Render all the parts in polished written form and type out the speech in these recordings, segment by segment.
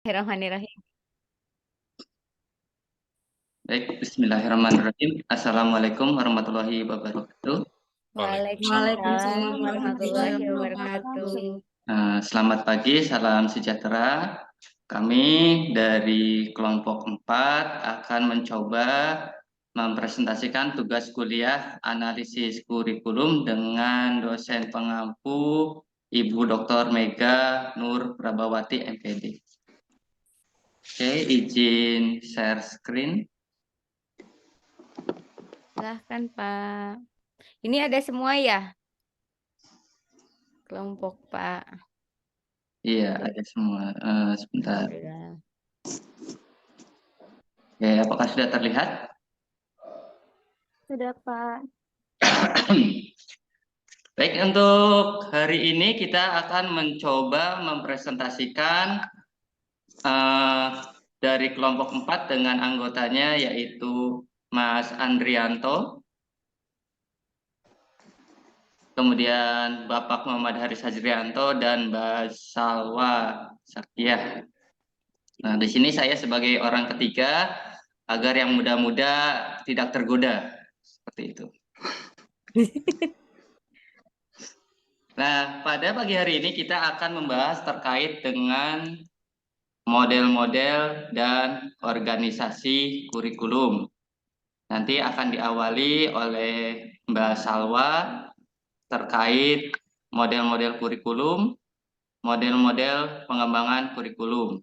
Bismillahirrahmanirrahim. Baik, bismillahirrahmanirrahim. Assalamualaikum warahmatullahi wabarakatuh. Waalaikumsalam Waalaikumsalam warahmatullahi warahmatullahi wabarakatuh. wabarakatuh. Selamat pagi, salam sejahtera. Kami dari kelompok 4 akan mencoba mempresentasikan tugas kuliah analisis kurikulum dengan dosen pengampu Ibu Dr. Mega Nur Prabawati MPD. Oke, izin share screen. Silahkan Pak. Ini ada semua ya? Kelompok Pak. Iya, ada semua. Sebentar. Alhamdulillah. Oke, apakah sudah terlihat? Sudah, Pak. Baik, untuk hari ini kita akan mencoba mempresentasikan dari kelompok 4 dengan anggotanya yaitu Mas Andrianto, kemudian Bapak Muhammad Haris Hajrianto dan Mbak Salwa Sakiah. Nah, di sini saya sebagai orang ketiga agar yang muda-muda tidak tergoda seperti itu. Nah, pada pagi hari ini kita akan membahas terkait dengan model-model dan organisasi kurikulum. Nanti akan diawali oleh Mbak Salwa terkait model-model kurikulum, model-model pengembangan kurikulum.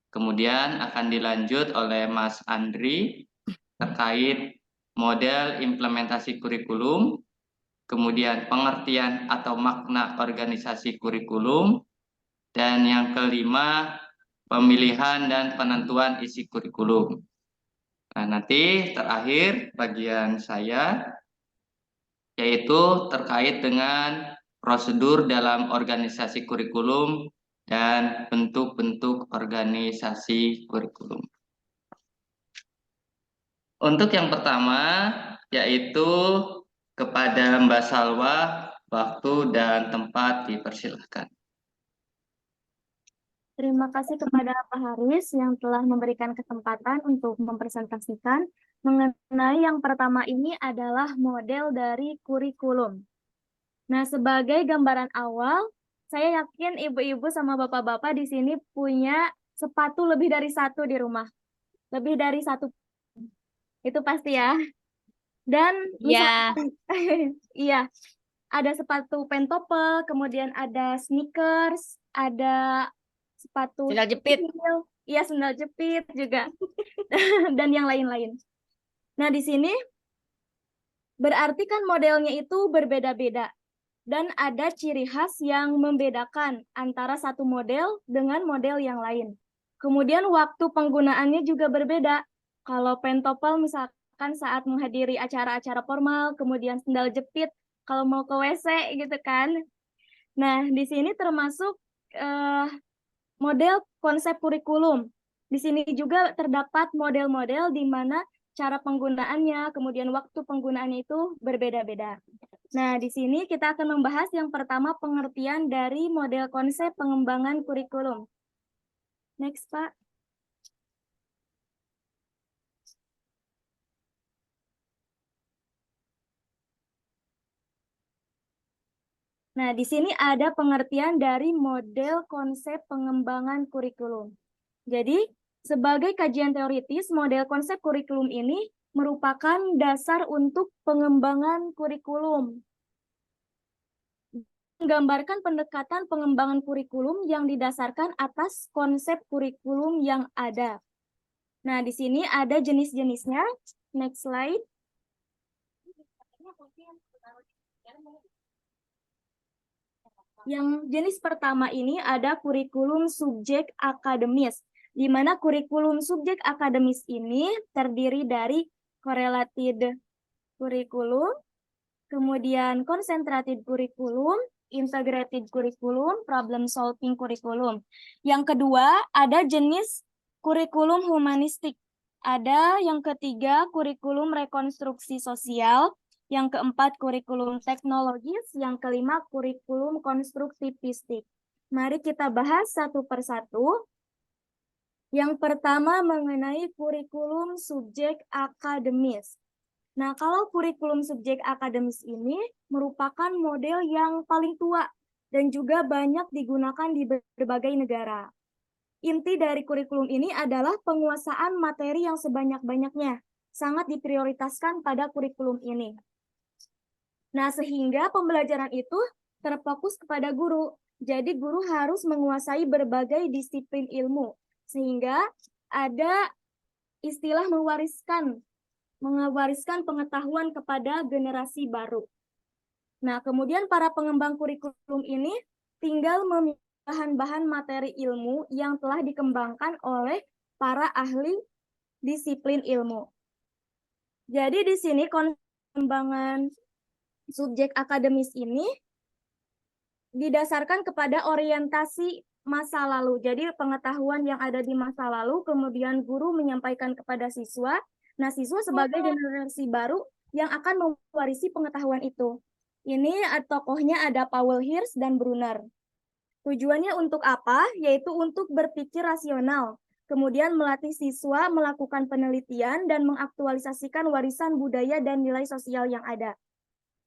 Kemudian akan dilanjut oleh Mas Andri terkait model implementasi kurikulum, kemudian pengertian atau makna organisasi kurikulum, dan yang kelima, pemilihan dan penentuan isi kurikulum. Nah, nanti terakhir bagian saya, yaitu terkait dengan prosedur dalam organisasi kurikulum dan bentuk-bentuk organisasi kurikulum. Untuk yang pertama, yaitu kepada Mbak Salwa, waktu dan tempat dipersilahkan. Terima kasih kepada Pak Haris yang telah memberikan kesempatan untuk mempresentasikan mengenai yang pertama ini adalah model dari kurikulum. Nah, sebagai gambaran awal, saya yakin ibu-ibu sama bapak-bapak di sini punya sepatu lebih dari satu di rumah. Lebih dari satu. Itu pasti ya. Dan Ya, misalkan, iya, ada sepatu pentopel, kemudian ada sneakers, ada sepatu sendal jepit. heel, iya sendal jepit juga, dan yang lain-lain. Nah, di sini berarti kan modelnya itu berbeda-beda, dan ada ciri khas yang membedakan antara satu model dengan model yang lain. Kemudian waktu penggunaannya juga berbeda. Kalau pentopel misalkan saat menghadiri acara-acara formal, kemudian sendal jepit kalau mau ke WC gitu kan. Nah, di sini termasuk model konsep kurikulum. Di sini juga terdapat model-model di mana cara penggunaannya, kemudian waktu penggunaannya itu berbeda-beda. Nah, di sini kita akan membahas yang pertama pengertian dari model konsep pengembangan kurikulum. Next, Pak. Nah, di sini ada pengertian dari model konsep pengembangan kurikulum. Jadi, sebagai kajian teoritis, model konsep kurikulum ini merupakan dasar untuk pengembangan kurikulum. Menggambarkan pendekatan pengembangan kurikulum yang didasarkan atas konsep kurikulum yang ada. Nah, di sini ada jenis-jenisnya. Next slide. Yang jenis pertama ini ada kurikulum subjek akademis, di mana kurikulum subjek akademis ini terdiri dari correlated kurikulum, kemudian concentrated kurikulum, integrated kurikulum, problem solving kurikulum. Yang kedua, ada jenis kurikulum humanistik. Ada yang ketiga, kurikulum rekonstruksi sosial. Yang keempat, kurikulum teknologis. Yang kelima, kurikulum konstruktivistik. Mari kita bahas satu persatu. Yang pertama mengenai kurikulum subjek akademis. Nah, kalau kurikulum subjek akademis ini merupakan model yang paling tua dan juga banyak digunakan di berbagai negara. Inti dari kurikulum ini adalah penguasaan materi yang sebanyak-banyaknya, sangat diprioritaskan pada kurikulum ini. Nah, sehingga pembelajaran itu terfokus kepada guru. Jadi guru harus menguasai berbagai disiplin ilmu, sehingga ada istilah mewariskan pengetahuan kepada generasi baru. Nah, kemudian para pengembang kurikulum ini tinggal memilih bahan-bahan materi ilmu yang telah dikembangkan oleh para ahli disiplin ilmu. Jadi di sini pengembangan subjek akademis ini didasarkan kepada orientasi masa lalu. Jadi pengetahuan yang ada di masa lalu, kemudian guru menyampaikan kepada siswa. Nah, siswa sebagai generasi baru yang akan mewarisi pengetahuan itu. Ini tokohnya ada Paul Hirsch dan Brunner. Tujuannya untuk apa? Yaitu untuk berpikir rasional, kemudian melatih siswa melakukan penelitian dan mengaktualisasikan warisan budaya dan nilai sosial yang ada.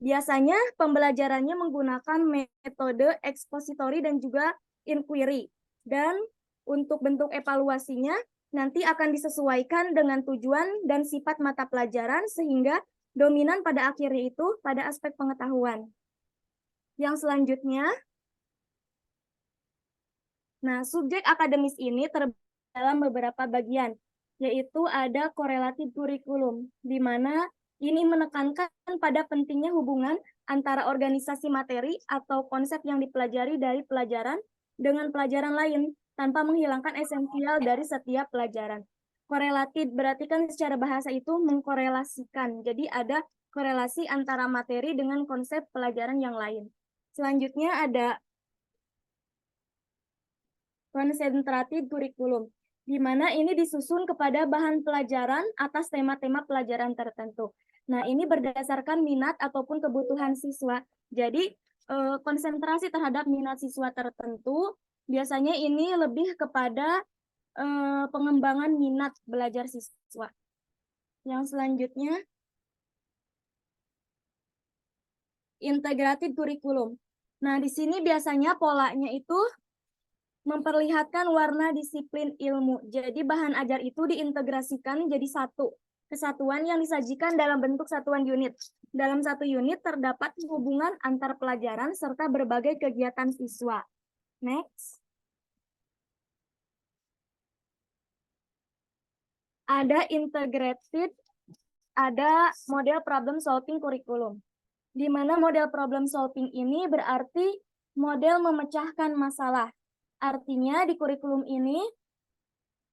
Biasanya pembelajarannya menggunakan metode ekspositori dan juga inquiry. Dan untuk bentuk evaluasinya nanti akan disesuaikan dengan tujuan dan sifat mata pelajaran sehingga dominan pada akhirnya itu pada aspek pengetahuan. Yang selanjutnya, nah subjek akademis ini terbagi dalam beberapa bagian, yaitu ada korelatif kurikulum, di mana ini menekankan pada pentingnya hubungan antara organisasi materi atau konsep yang dipelajari dari pelajaran dengan pelajaran lain, tanpa menghilangkan esensial dari setiap pelajaran. Korelatif berarti kan secara bahasa itu mengkorelasikan, jadi ada korelasi antara materi dengan konsep pelajaran yang lain. Selanjutnya ada konsentratif kurikulum, di mana ini disusun kepada bahan pelajaran atas tema-tema pelajaran tertentu. Nah, ini berdasarkan minat ataupun kebutuhan siswa. Jadi, konsentrasi terhadap minat siswa tertentu, biasanya ini lebih kepada pengembangan minat belajar siswa. Yang selanjutnya, integratif kurikulum. Nah, di sini biasanya polanya itu memperlihatkan warna disiplin ilmu. Jadi bahan ajar itu diintegrasikan jadi satu kesatuan yang disajikan dalam bentuk satuan unit. Dalam satu unit terdapat hubungan antar pelajaran serta berbagai kegiatan siswa. Next. Ada integrated, ada model problem solving kurikulum. Di mana model problem solving ini berarti model memecahkan masalah. Artinya di kurikulum ini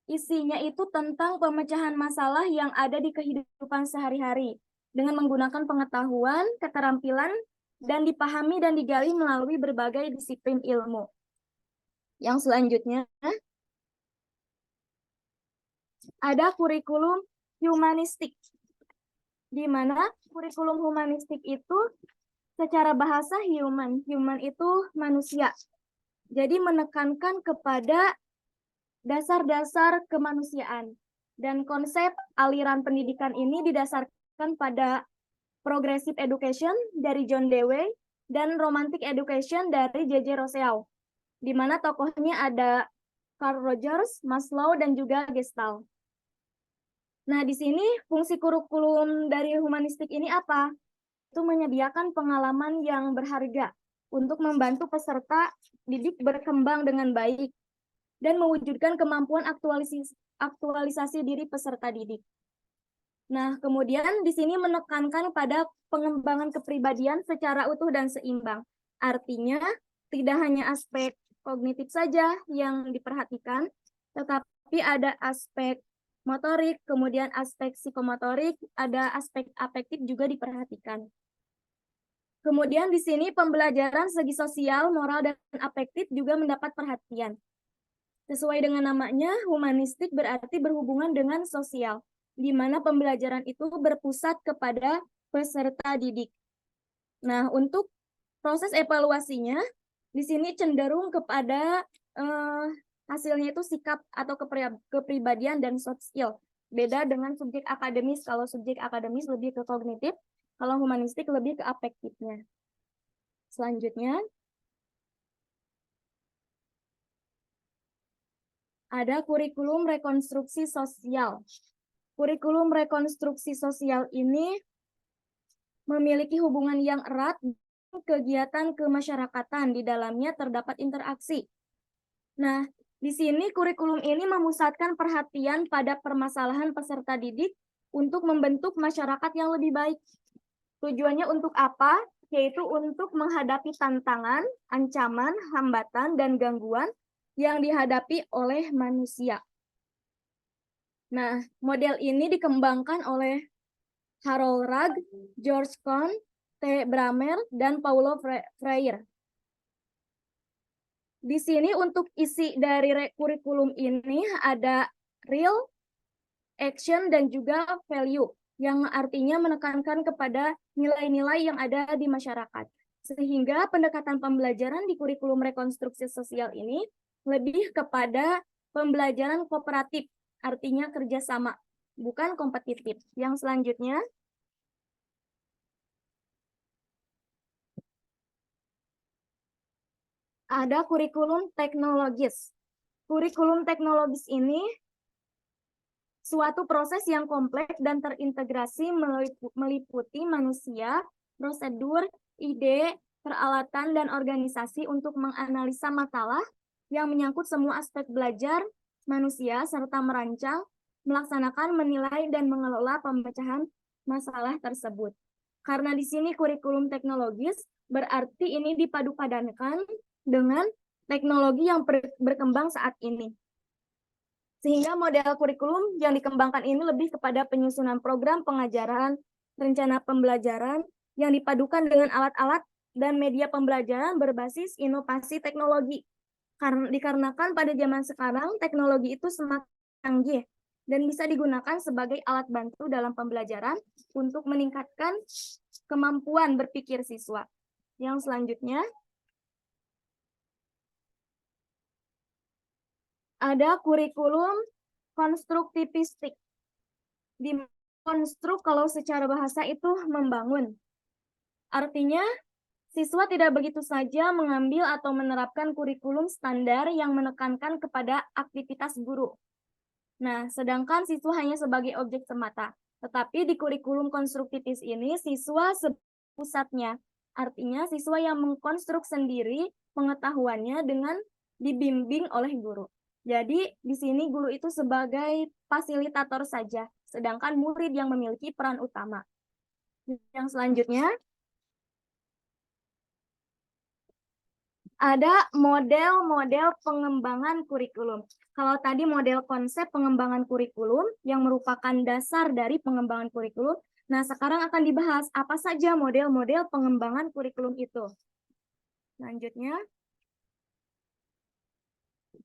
isinya itu tentang pemecahan masalah yang ada di kehidupan sehari-hari dengan menggunakan pengetahuan, keterampilan, dan dipahami dan digali melalui berbagai disiplin ilmu. Yang selanjutnya ada kurikulum humanistik, di mana kurikulum humanistik itu secara bahasa human itu manusia. Jadi menekankan kepada dasar-dasar kemanusiaan. Dan konsep aliran pendidikan ini didasarkan pada progressive education dari John Dewey dan romantic education dari J.J. Rousseau, di mana tokohnya ada Carl Rogers, Maslow, dan juga Gestalt. Nah, di sini fungsi kurikulum dari humanistik ini apa? Itu menyediakan pengalaman yang berharga untuk membantu peserta didik berkembang dengan baik dan mewujudkan kemampuan aktualisasi diri peserta didik. Nah, kemudian di sini menekankan pada pengembangan kepribadian secara utuh dan seimbang. Artinya, tidak hanya aspek kognitif saja yang diperhatikan, tetapi ada aspek motorik, kemudian aspek psikomotorik, ada aspek afektif juga diperhatikan. Kemudian di sini pembelajaran segi sosial, moral, dan afektif juga mendapat perhatian. Sesuai dengan namanya, humanistik berarti berhubungan dengan sosial, di mana pembelajaran itu berpusat kepada peserta didik. Nah, untuk proses evaluasinya, di sini cenderung kepada hasilnya itu sikap atau kepribadian dan soft skill. Beda dengan subjek akademis. Kalau subjek akademis lebih ke kognitif, kalau humanistik lebih ke afektifnya. Selanjutnya, ada kurikulum rekonstruksi sosial. Kurikulum rekonstruksi sosial ini memiliki hubungan yang erat dengan kegiatan kemasyarakatan. Di dalamnya terdapat interaksi. Nah, di sini kurikulum ini memusatkan perhatian pada permasalahan peserta didik untuk membentuk masyarakat yang lebih baik. Tujuannya untuk apa? Yaitu untuk menghadapi tantangan, ancaman, hambatan, dan gangguan yang dihadapi oleh manusia. Nah, model ini dikembangkan oleh Harold Ragg, George Kohn, T. Bramer, dan Paulo Freire. Di sini untuk isi dari kurikulum ini ada real, action, dan juga value, yang artinya menekankan kepada nilai-nilai yang ada di masyarakat. Sehingga pendekatan pembelajaran di kurikulum rekonstruksi sosial ini lebih kepada pembelajaran kooperatif, artinya kerjasama, bukan kompetitif. Yang selanjutnya, ada kurikulum teknologis. Kurikulum teknologis ini suatu proses yang kompleks dan terintegrasi meliputi manusia, prosedur, ide, peralatan, dan organisasi untuk menganalisa masalah yang menyangkut semua aspek belajar manusia, serta merancang, melaksanakan, menilai, dan mengelola pemecahan masalah tersebut. Karena di sini kurikulum teknologis, berarti ini dipadu-padankan dengan teknologi yang berkembang saat ini. Sehingga model kurikulum yang dikembangkan ini lebih kepada penyusunan program pengajaran, rencana pembelajaran yang dipadukan dengan alat-alat dan media pembelajaran berbasis inovasi teknologi. Dikarenakan pada zaman sekarang teknologi itu semakin canggih dan bisa digunakan sebagai alat bantu dalam pembelajaran untuk meningkatkan kemampuan berpikir siswa. Yang selanjutnya, ada kurikulum konstruktivistik. Di konstruk kalau secara bahasa itu membangun. Artinya, siswa tidak begitu saja mengambil atau menerapkan kurikulum standar yang menekankan kepada aktivitas guru. Nah, sedangkan siswa hanya sebagai objek semata. Tetapi di kurikulum konstruktivis ini, siswa pusatnya. Artinya, siswa yang mengkonstruk sendiri pengetahuannya dengan dibimbing oleh guru. Jadi, di sini guru itu sebagai fasilitator saja, sedangkan murid yang memiliki peran utama. Yang selanjutnya, ada model-model pengembangan kurikulum. Kalau tadi model konsep pengembangan kurikulum yang merupakan dasar dari pengembangan kurikulum, nah sekarang akan dibahas apa saja model-model pengembangan kurikulum itu. Selanjutnya,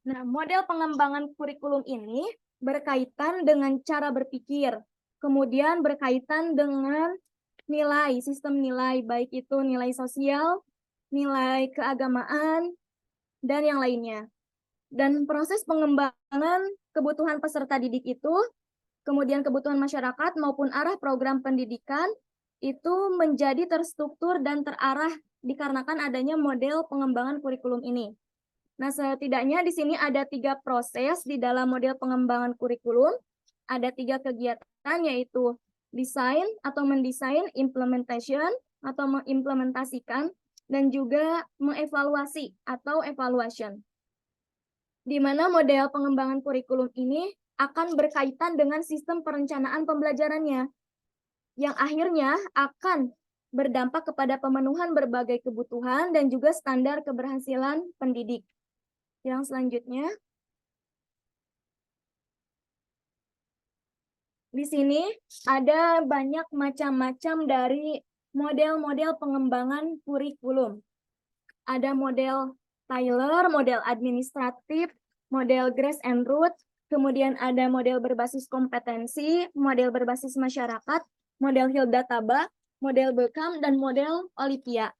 nah, model pengembangan kurikulum ini berkaitan dengan cara berpikir, kemudian berkaitan dengan nilai, sistem nilai, baik itu nilai sosial, nilai keagamaan, dan yang lainnya. Dan proses pengembangan kebutuhan peserta didik itu, kemudian kebutuhan masyarakat maupun arah program pendidikan, itu menjadi terstruktur dan terarah dikarenakan adanya model pengembangan kurikulum ini. Nah, setidaknya di sini ada 3 proses di dalam model pengembangan kurikulum. Ada 3 kegiatan, yaitu desain atau mendesain, implementation atau mengimplementasikan, dan juga mengevaluasi atau evaluation. Di mana model pengembangan kurikulum ini akan berkaitan dengan sistem perencanaan pembelajarannya, yang akhirnya akan berdampak kepada pemenuhan berbagai kebutuhan dan juga standar keberhasilan pendidik. Yang selanjutnya, di sini ada banyak macam-macam dari model-model pengembangan kurikulum. Ada model Tyler, model administratif, model Grace and Ruth, kemudian ada model berbasis kompetensi, model berbasis masyarakat, model Hilda Taba, model Beckham, dan model Olivia.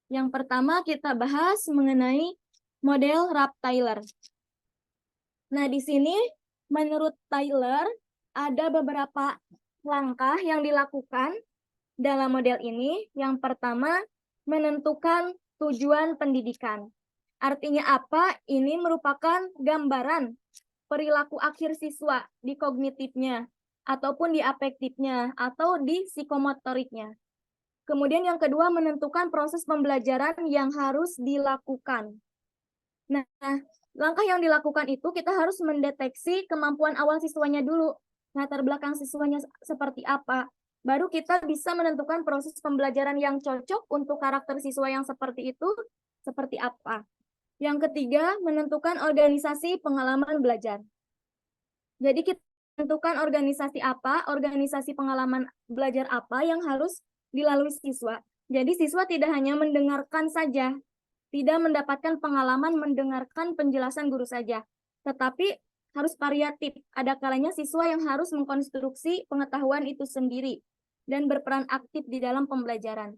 Yang pertama kita bahas mengenai model Rap Tyler. Nah, di sini menurut Tyler ada beberapa langkah yang dilakukan dalam model ini. Yang pertama, menentukan tujuan pendidikan. Artinya apa? Ini merupakan gambaran perilaku akhir siswa di kognitifnya, ataupun di afektifnya, atau di psikomotoriknya. Kemudian yang kedua, menentukan proses pembelajaran yang harus dilakukan. Nah, langkah yang dilakukan itu kita harus mendeteksi kemampuan awal siswanya dulu. Latar belakang siswanya seperti apa. Baru kita bisa menentukan proses pembelajaran yang cocok untuk karakter siswa yang seperti itu seperti apa. Yang ketiga, menentukan organisasi pengalaman belajar. Jadi kita menentukan organisasi pengalaman belajar apa yang harus dilalui siswa. Jadi siswa tidak hanya mendengarkan saja, tidak mendapatkan pengalaman mendengarkan penjelasan guru saja, tetapi harus variatif. Ada kalanya siswa yang harus mengkonstruksi pengetahuan itu sendiri dan berperan aktif di dalam pembelajaran.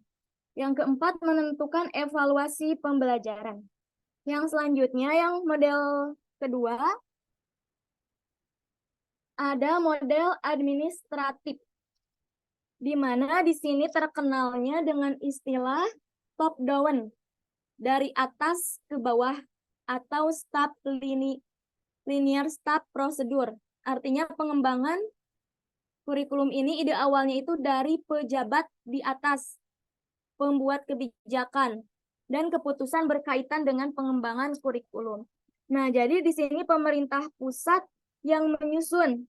Yang keempat, menentukan evaluasi pembelajaran. Yang selanjutnya, yang model kedua, ada model administratif, di mana di sini terkenalnya dengan istilah top down, dari atas ke bawah, atau linear step prosedur. Artinya pengembangan kurikulum ini ide awalnya itu dari pejabat di atas, pembuat kebijakan, dan keputusan berkaitan dengan pengembangan kurikulum. Nah, jadi di sini pemerintah pusat yang menyusun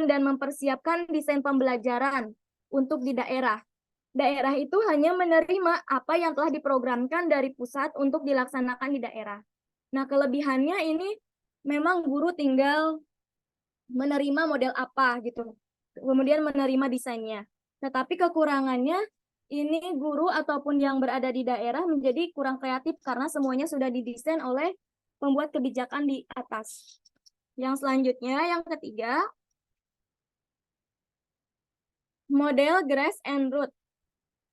dan mempersiapkan desain pembelajaran untuk di daerah. Daerah itu hanya menerima apa yang telah diprogramkan dari pusat untuk dilaksanakan di daerah. Nah, kelebihannya ini memang guru tinggal menerima model apa gitu, kemudian menerima desainnya. Tetapi kekurangannya ini guru ataupun yang berada di daerah menjadi kurang kreatif karena semuanya sudah didesain oleh pembuat kebijakan di atas. Yang selanjutnya, yang ketiga, model Grace and Root,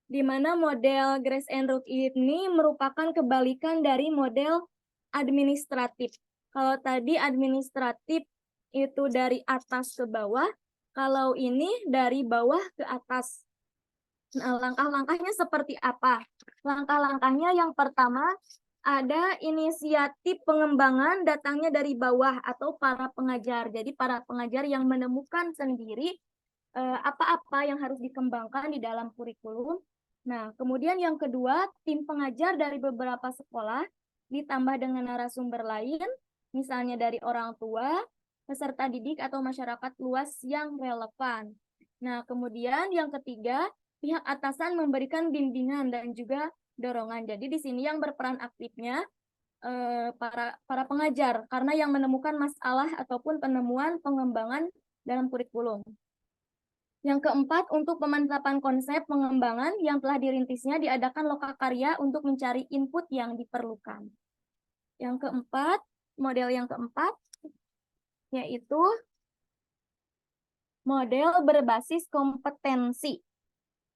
di mana model Grace and Root ini merupakan kebalikan dari model administratif. Kalau tadi administratif itu dari atas ke bawah, kalau ini dari bawah ke atas. Nah, langkah-langkahnya seperti apa? Langkah-langkahnya yang pertama, ada inisiatif pengembangan datangnya dari bawah atau para pengajar. Jadi para pengajar yang menemukan sendiri apa-apa yang harus dikembangkan di dalam kurikulum. Nah, kemudian yang kedua, tim pengajar dari beberapa sekolah ditambah dengan narasumber lain, misalnya dari orang tua, peserta didik atau masyarakat luas yang relevan. Nah, kemudian yang ketiga, pihak atasan memberikan bimbingan dan juga dorongan. Jadi di sini yang berperan aktifnya para pengajar, karena yang menemukan masalah ataupun penemuan pengembangan dalam kurikulum. Yang keempat, untuk pemantapan konsep pengembangan yang telah dirintisnya diadakan lokakarya untuk mencari input yang diperlukan. Yang keempat, model yang keempat, yaitu model berbasis kompetensi.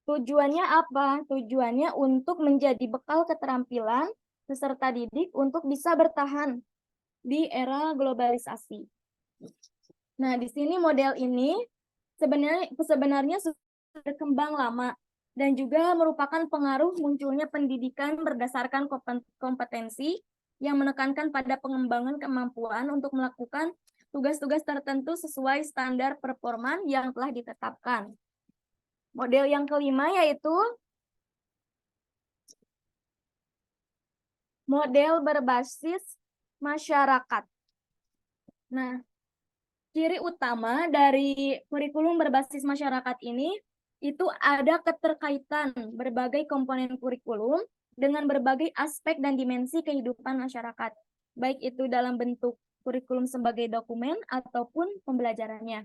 Tujuannya apa? Tujuannya untuk menjadi bekal keterampilan peserta didik untuk bisa bertahan di era globalisasi. Nah, di sini model ini sebenarnya sudah berkembang lama dan juga merupakan pengaruh munculnya pendidikan berdasarkan kompetensi yang menekankan pada pengembangan kemampuan untuk melakukan tugas-tugas tertentu sesuai standar performa yang telah ditetapkan. Model yang kelima yaitu model berbasis masyarakat. Nah, ciri utama dari kurikulum berbasis masyarakat ini itu ada keterkaitan berbagai komponen kurikulum dengan berbagai aspek dan dimensi kehidupan masyarakat, baik itu dalam bentuk kurikulum sebagai dokumen ataupun pembelajarannya.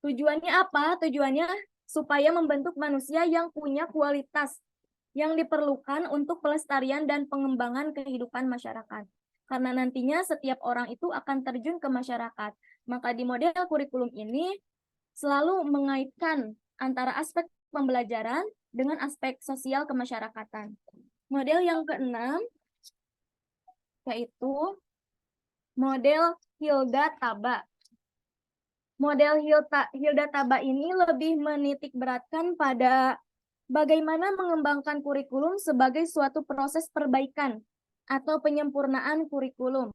Tujuannya apa? Tujuannya supaya membentuk manusia yang punya kualitas yang diperlukan untuk pelestarian dan pengembangan kehidupan masyarakat. Karena nantinya setiap orang itu akan terjun ke masyarakat. Maka di model kurikulum ini selalu mengaitkan antara aspek pembelajaran dengan aspek sosial kemasyarakatan. Model yang keenam yaitu model Hilda Taba. Model Hilda Taba ini lebih menitik beratkan pada bagaimana mengembangkan kurikulum sebagai suatu proses perbaikan atau penyempurnaan kurikulum.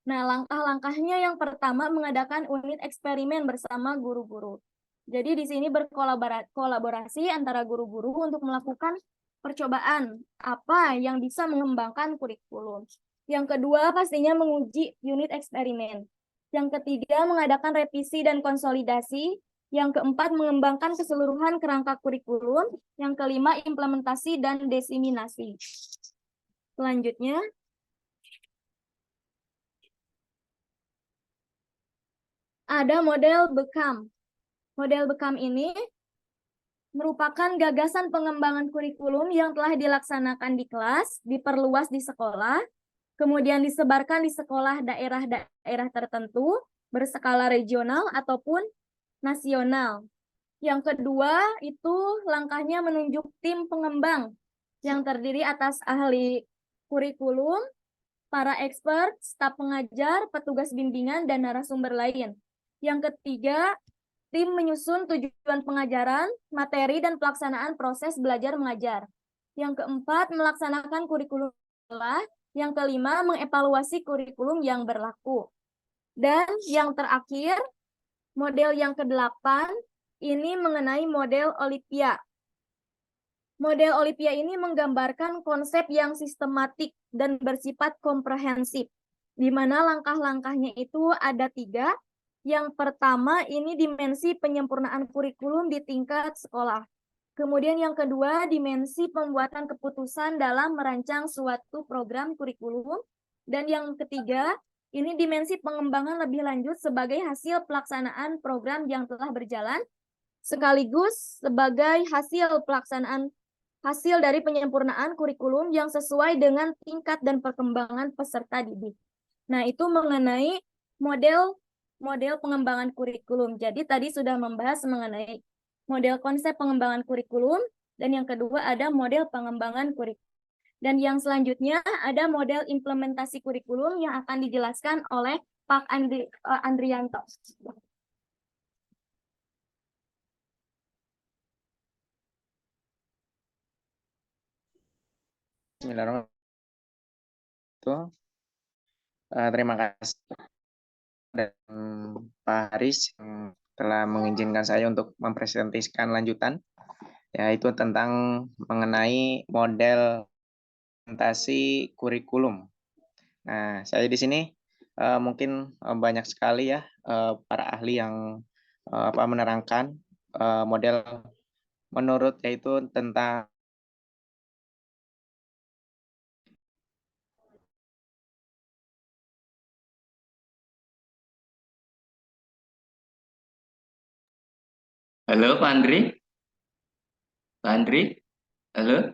Nah, langkah-langkahnya yang pertama mengadakan unit eksperimen bersama guru-guru. Jadi di sini berkolaborasi antara guru-guru untuk melakukan percobaan apa yang bisa mengembangkan kurikulum. Yang kedua pastinya menguji unit eksperimen. Yang ketiga mengadakan revisi dan konsolidasi. Yang keempat mengembangkan keseluruhan kerangka kurikulum. Yang kelima implementasi dan diseminasi. Selanjutnya, ada model Bekam. Model Bekam ini merupakan gagasan pengembangan kurikulum yang telah dilaksanakan di kelas, diperluas di sekolah, kemudian disebarkan di sekolah daerah-daerah tertentu, berskala regional ataupun nasional. Yang kedua, itu langkahnya menunjuk tim pengembang yang terdiri atas ahli kurikulum, para expert, staf pengajar, petugas bimbingan, dan narasumber lain. Yang ketiga, tim menyusun tujuan pengajaran, materi, dan pelaksanaan proses belajar mengajar. Yang keempat, melaksanakan kurikulum sekolah. Yang kelima, mengevaluasi kurikulum yang berlaku. Dan yang terakhir, model yang ke-8, ini mengenai model Olympia. Model Olympia ini menggambarkan konsep yang sistematik dan bersifat komprehensif, di mana langkah-langkahnya itu ada 3. Yang pertama, ini dimensi penyempurnaan kurikulum di tingkat sekolah. Kemudian yang kedua, dimensi pembuatan keputusan dalam merancang suatu program kurikulum. Dan yang ketiga, ini dimensi pengembangan lebih lanjut sebagai hasil pelaksanaan program yang telah berjalan, sekaligus sebagai hasil dari penyempurnaan kurikulum yang sesuai dengan tingkat dan perkembangan peserta didik. Nah, itu mengenai model pengembangan kurikulum. Jadi tadi sudah membahas mengenai model konsep pengembangan kurikulum, dan yang kedua ada model pengembangan kurikulum. Dan yang selanjutnya ada model implementasi kurikulum yang akan dijelaskan oleh Pak Andrianto. Bismillahirrahmanirrahim. Terima kasih dan Pak Haris yang telah mengizinkan saya untuk mempresentasikan lanjutan, yaitu tentang mengenai model implementasi kurikulum. Nah, saya di sini mungkin banyak sekali ya para ahli yang menerangkan model menurut yaitu tentang Halo Pak Andri? Pak Andri? Halo?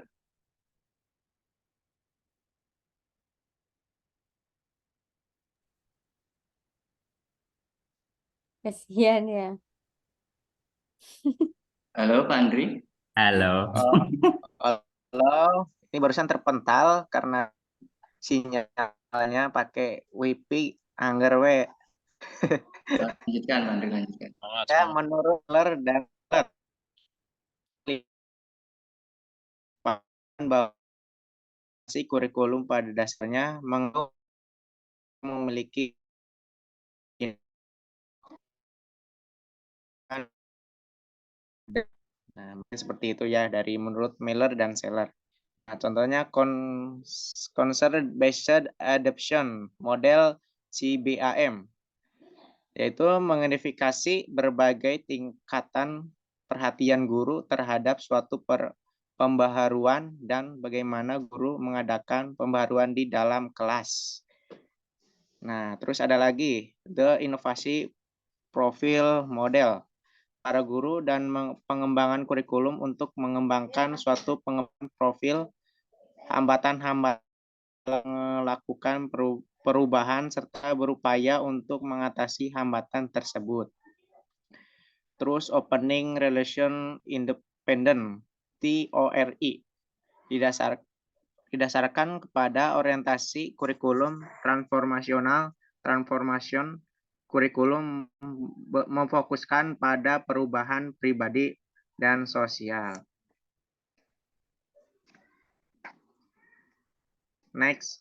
Kasihan ya. Halo Pak Andri? Halo. Halo, ini barusan terpental karena sinyalnya pakai WiFi anggar we. Lanjutkan Pak Andri, lanjutkan. Ya, menurut Ler dan bahwa si kurikulum pada dasarnya memiliki mungkin seperti itu ya dari menurut Miller dan Seller. Nah, contohnya concern based adoption model CBAM, yaitu mengidentifikasi berbagai tingkatan perhatian guru terhadap suatu pembaharuan dan bagaimana guru mengadakan pembaharuan di dalam kelas. Nah, terus ada lagi the inovasi profil model para guru dan pengembangan kurikulum untuk mengembangkan suatu pengembangan profil hambatan-hambatan melakukan perubahan serta berupaya untuk mengatasi hambatan tersebut. Terus opening relation independent TORI didasarkan kepada orientasi kurikulum transformasional transformation kurikulum memfokuskan pada perubahan pribadi dan sosial. Next.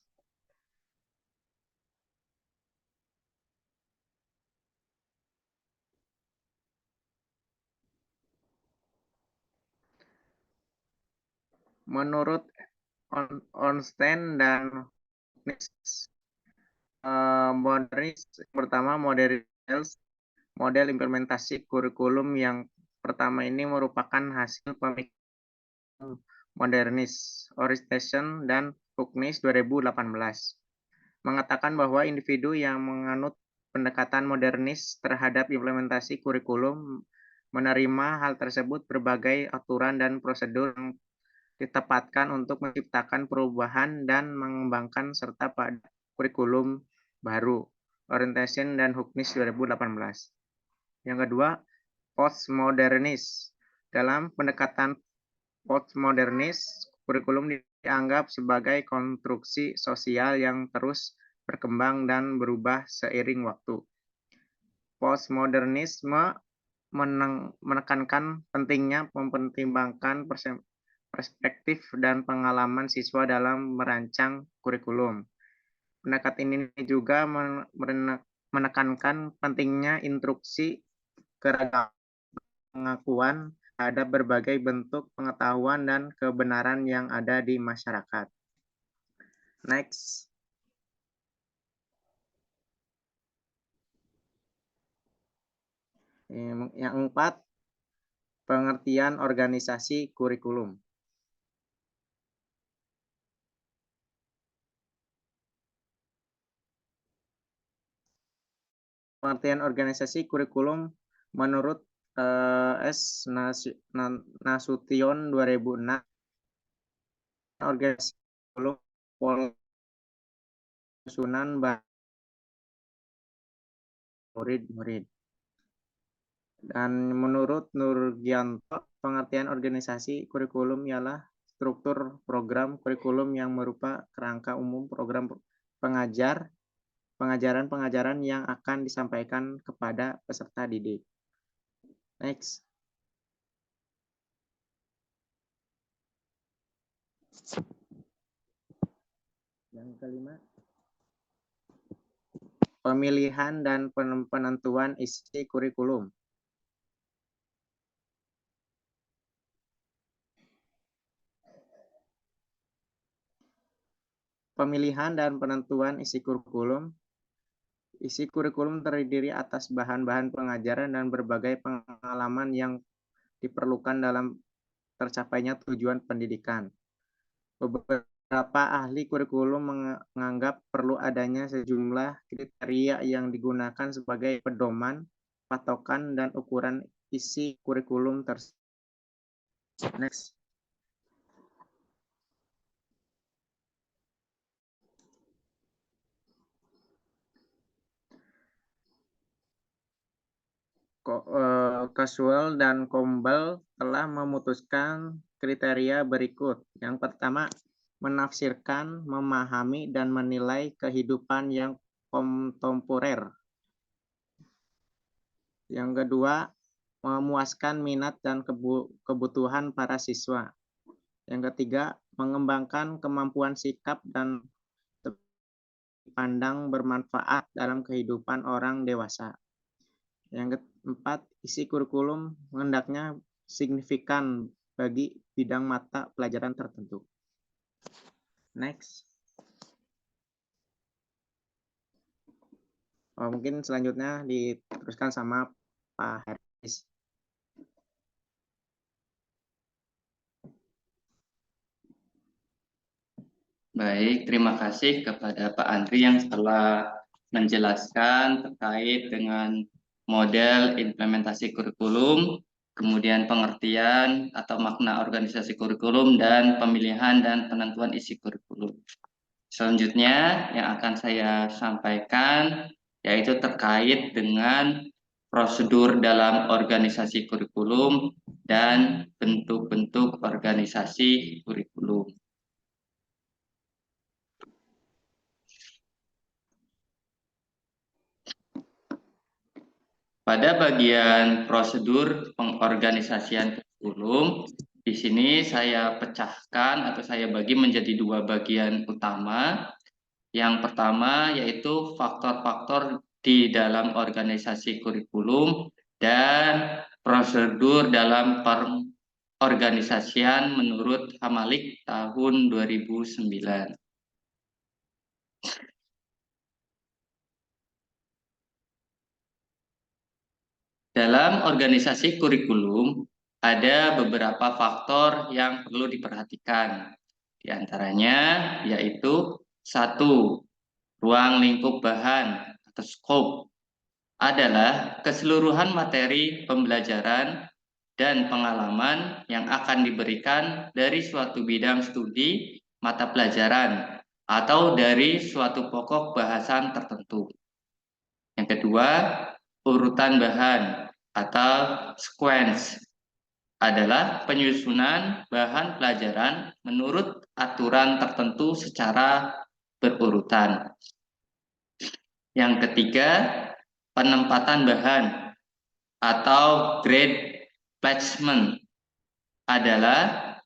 Menurut Ornstein dan modernis, pertama model implementasi kurikulum yang pertama ini merupakan hasil pemikiran modernis, Ornstein dan Hucknis 2018, mengatakan bahwa individu yang menganut pendekatan modernis terhadap implementasi kurikulum menerima hal tersebut berbagai aturan dan prosedur yang ditempatkan untuk menciptakan perubahan dan mengembangkan serta pada kurikulum baru, Orientation dan Hucknis 2018. Yang kedua, postmodernis. Dalam pendekatan postmodernis, kurikulum dianggap sebagai konstruksi sosial yang terus berkembang dan berubah seiring waktu. Postmodernisme menekankan pentingnya mempertimbangkan perspektif dan pengalaman siswa dalam merancang kurikulum. Pendekatan ini juga menekankan pentingnya instruksi keragaman pengakuan terhadap berbagai bentuk pengetahuan dan kebenaran yang ada di masyarakat. Next. Yang keempat, pengertian organisasi kurikulum. Pengertian organisasi kurikulum menurut S. Nasution 2006, organisasi kurikulum susunan murid-murid. Dan menurut Nurgianto, pengertian organisasi kurikulum ialah struktur program kurikulum yang merupakan kerangka umum program pengajaran yang akan disampaikan kepada peserta didik. Next. Yang kelima, pemilihan dan penentuan isi kurikulum. Pemilihan dan penentuan isi kurikulum. Isi kurikulum terdiri atas bahan-bahan pengajaran dan berbagai pengalaman yang diperlukan dalam tercapainya tujuan pendidikan. Beberapa ahli kurikulum menganggap perlu adanya sejumlah kriteria yang digunakan sebagai pedoman, patokan, dan ukuran isi kurikulum tersebut. Next. Casual dan Campbell telah memutuskan kriteria berikut. Yang pertama, menafsirkan, memahami, dan menilai kehidupan yang kontemporer. Yang kedua, memuaskan minat dan kebutuhan para siswa. Yang ketiga, mengembangkan kemampuan sikap dan pandang bermanfaat dalam kehidupan orang dewasa. Yang keempat, isi kurikulum hendaknya signifikan bagi bidang mata pelajaran tertentu. Next. Mungkin selanjutnya diteruskan sama Pak Haris. Baik, terima kasih kepada Pak Andri yang telah menjelaskan terkait dengan model implementasi kurikulum, kemudian pengertian atau makna organisasi kurikulum, dan pemilihan dan penentuan isi kurikulum. Selanjutnya yang akan saya sampaikan yaitu terkait dengan prosedur dalam organisasi kurikulum dan bentuk-bentuk organisasi kurikulum. Pada bagian prosedur pengorganisasian kurikulum, di sini saya pecahkan atau saya bagi menjadi dua bagian utama. Yang pertama yaitu faktor-faktor di dalam organisasi kurikulum dan prosedur dalam pengorganisasian menurut Hamalik tahun 2009. Dalam organisasi kurikulum, ada beberapa faktor yang perlu diperhatikan. Di antaranya yaitu 1. Ruang lingkup bahan atau scope adalah keseluruhan materi pembelajaran dan pengalaman yang akan diberikan dari suatu bidang studi, mata pelajaran, atau dari suatu pokok bahasan tertentu. Yang kedua, urutan bahan atau sequence adalah penyusunan bahan pelajaran menurut aturan tertentu secara berurutan. Yang ketiga, penempatan bahan atau grade placement adalah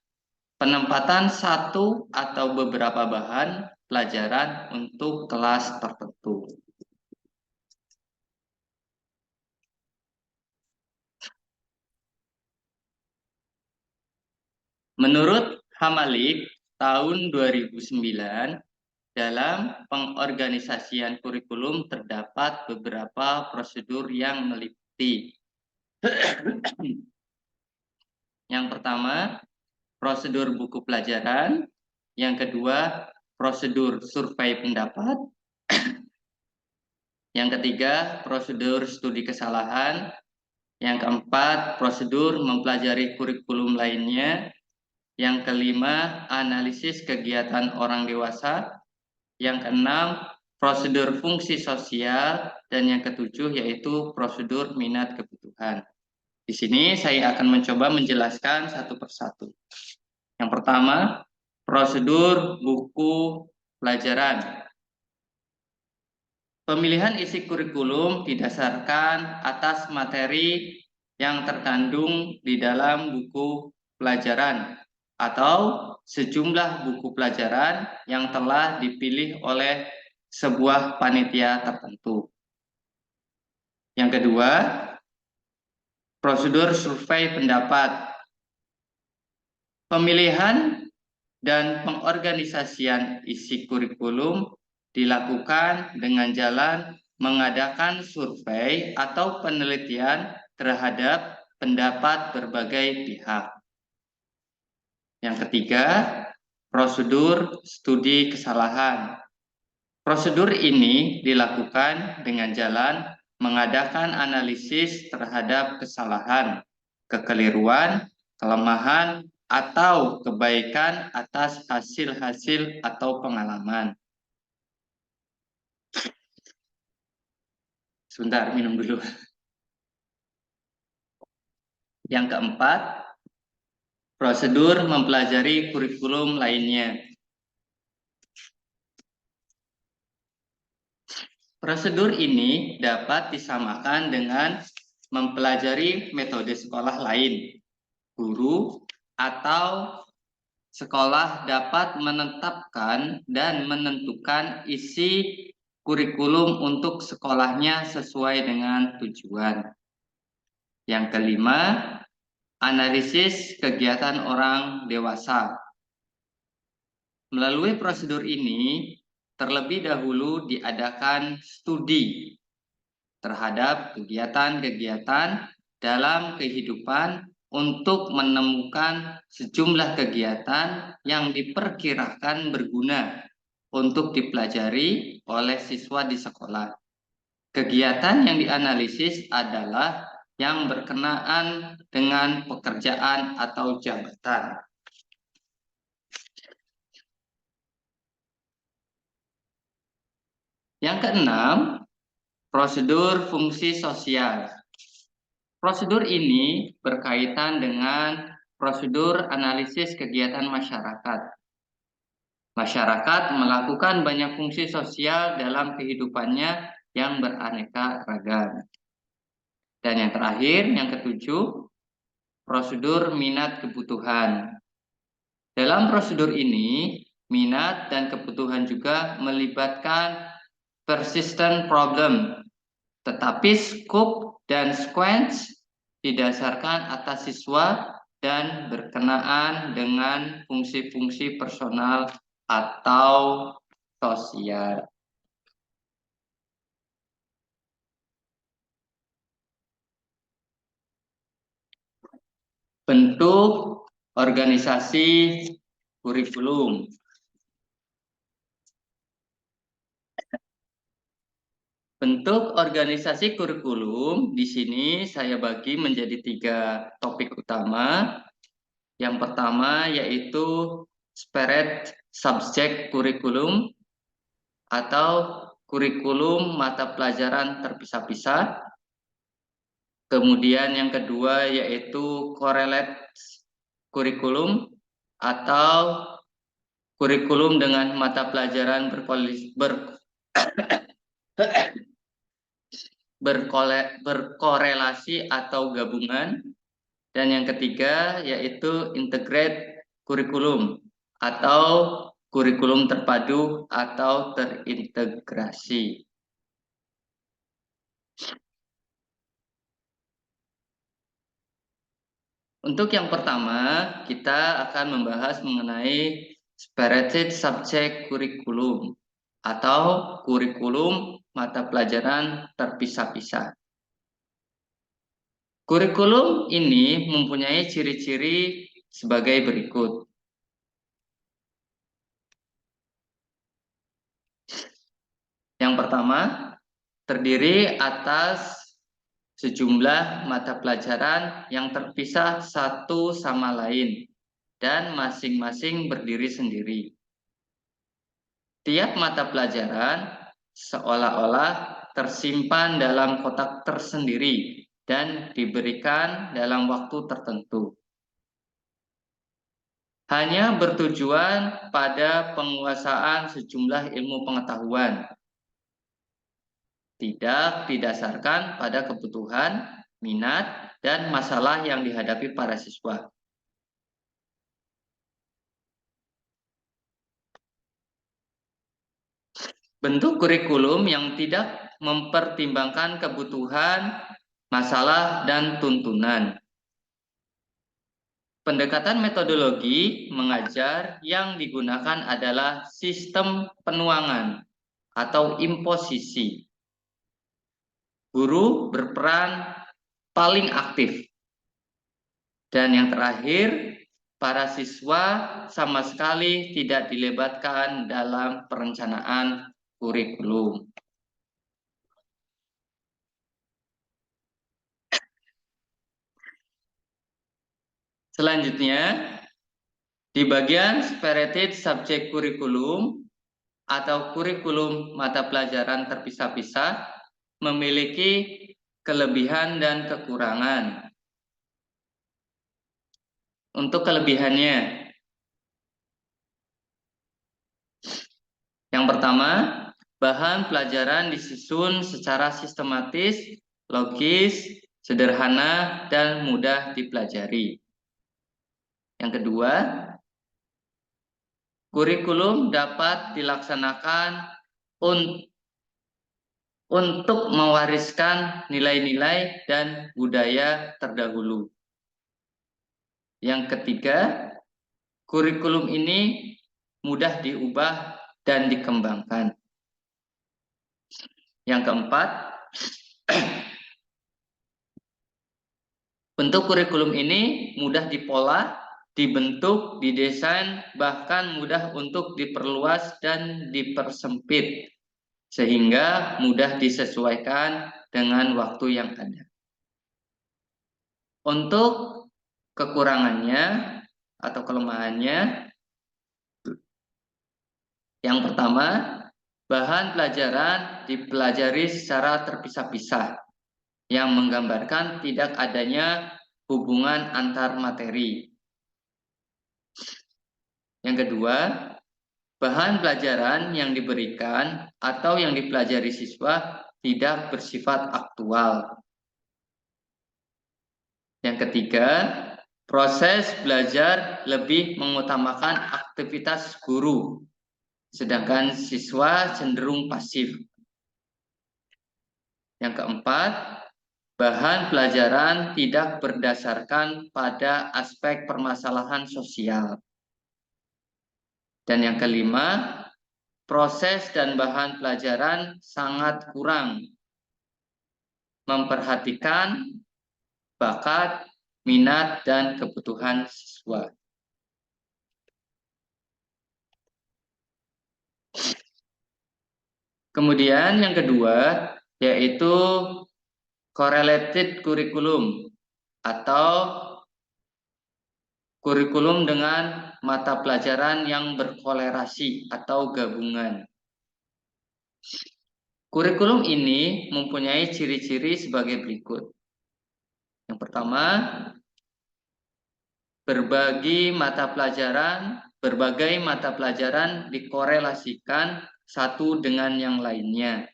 penempatan satu atau beberapa bahan pelajaran untuk kelas tertentu. Menurut Hamalik tahun 2009, dalam pengorganisasian kurikulum terdapat beberapa prosedur yang meliputi. Yang pertama, prosedur buku pelajaran. Yang kedua, prosedur survei pendapat. Yang ketiga, prosedur studi kesalahan. Yang keempat, prosedur mempelajari kurikulum lainnya. Yang kelima, analisis kegiatan orang dewasa. Yang keenam, prosedur fungsi sosial. Dan yang ketujuh yaitu prosedur minat kebutuhan. Di sini saya akan mencoba menjelaskan satu persatu. Yang pertama, prosedur buku pelajaran. Pemilihan isi kurikulum didasarkan atas materi yang terkandung di dalam buku pelajaran atau sejumlah buku pelajaran yang telah dipilih oleh sebuah panitia tertentu. Yang kedua, prosedur survei pendapat. Pemilihan dan pengorganisasian isi kurikulum dilakukan dengan jalan mengadakan survei atau penelitian terhadap pendapat berbagai pihak. Yang ketiga, prosedur studi kesalahan. Prosedur ini dilakukan dengan jalan mengadakan analisis terhadap kesalahan, kekeliruan, kelemahan, atau kebaikan atas hasil-hasil atau pengalaman. Sebentar, minum dulu. Yang keempat, prosedur mempelajari kurikulum lainnya. Prosedur ini dapat disamakan dengan mempelajari metode sekolah lain. Guru atau sekolah dapat menetapkan dan menentukan isi kurikulum untuk sekolahnya sesuai dengan tujuan. Yang kelima, analisis kegiatan orang dewasa. Melalui prosedur ini, terlebih dahulu diadakan studi terhadap kegiatan-kegiatan dalam kehidupan untuk menemukan sejumlah kegiatan yang diperkirakan berguna untuk dipelajari oleh siswa di sekolah. Kegiatan yang dianalisis adalah yang berkenaan dengan pekerjaan atau jabatan. Yang keenam, prosedur fungsi sosial. Prosedur ini berkaitan dengan prosedur analisis kegiatan masyarakat. Masyarakat melakukan banyak fungsi sosial dalam kehidupannya yang beraneka ragam. Dan yang terakhir, yang ketujuh, prosedur minat kebutuhan. Dalam prosedur ini, minat dan kebutuhan juga melibatkan persistent problem, tetapi scope dan sequence didasarkan atas siswa dan berkenaan dengan fungsi-fungsi personal atau sosial. Bentuk organisasi kurikulum. Bentuk organisasi kurikulum di sini saya bagi menjadi 3 topik utama. Yang pertama yaitu separate subject kurikulum atau kurikulum mata pelajaran terpisah-pisah. Kemudian yang kedua yaitu correlate kurikulum atau kurikulum dengan mata pelajaran berkorelasi atau gabungan. Dan yang ketiga yaitu integrate kurikulum atau kurikulum terpadu atau terintegrasi. Untuk yang pertama, kita akan membahas mengenai separated subject kurikulum atau kurikulum mata pelajaran terpisah-pisah. Kurikulum ini mempunyai ciri-ciri sebagai berikut. Yang pertama, terdiri atas sejumlah mata pelajaran yang terpisah satu sama lain dan masing-masing berdiri sendiri. Tiap mata pelajaran seolah-olah tersimpan dalam kotak tersendiri dan diberikan dalam waktu tertentu. Hanya bertujuan pada penguasaan sejumlah ilmu pengetahuan, tidak didasarkan pada kebutuhan, minat, dan masalah yang dihadapi para siswa. Bentuk kurikulum yang tidak mempertimbangkan kebutuhan, masalah, dan tuntunan. Pendekatan metodologi mengajar yang digunakan adalah sistem penuangan atau imposisi. Guru berperan paling aktif. Dan yang terakhir, para siswa sama sekali tidak dilibatkan dalam perencanaan kurikulum. Selanjutnya, di bagian separated subject kurikulum atau kurikulum mata pelajaran terpisah-pisah memiliki kelebihan dan kekurangan. Untuk kelebihannya, yang pertama, bahan pelajaran disusun secara sistematis, logis, sederhana, dan mudah dipelajari. Yang kedua, kurikulum dapat dilaksanakan untuk mewariskan nilai-nilai dan budaya terdahulu. Yang ketiga, kurikulum ini mudah diubah dan dikembangkan. Yang keempat, bentuk kurikulum ini mudah dipola, dibentuk, didesain, bahkan mudah untuk diperluas dan dipersempit, sehingga mudah disesuaikan dengan waktu yang ada. Untuk kekurangannya atau kelemahannya, yang pertama, bahan pelajaran dipelajari secara terpisah-pisah, yang menggambarkan tidak adanya hubungan antar materi. Yang kedua, bahan pelajaran yang diberikan atau yang dipelajari siswa tidak bersifat aktual. Yang ketiga, proses belajar lebih mengutamakan aktivitas guru, sedangkan siswa cenderung pasif. Yang keempat, bahan pelajaran tidak berdasarkan pada aspek permasalahan sosial. Dan yang kelima, proses dan bahan pelajaran sangat kurang memperhatikan bakat, minat, dan kebutuhan siswa. Kemudian yang kedua, yaitu correlated curriculum atau kurikulum dengan mata pelajaran yang berkolerasi atau gabungan. Kurikulum ini mempunyai ciri-ciri sebagai berikut. Yang pertama, berbagai mata pelajaran dikorelasikan satu dengan yang lainnya.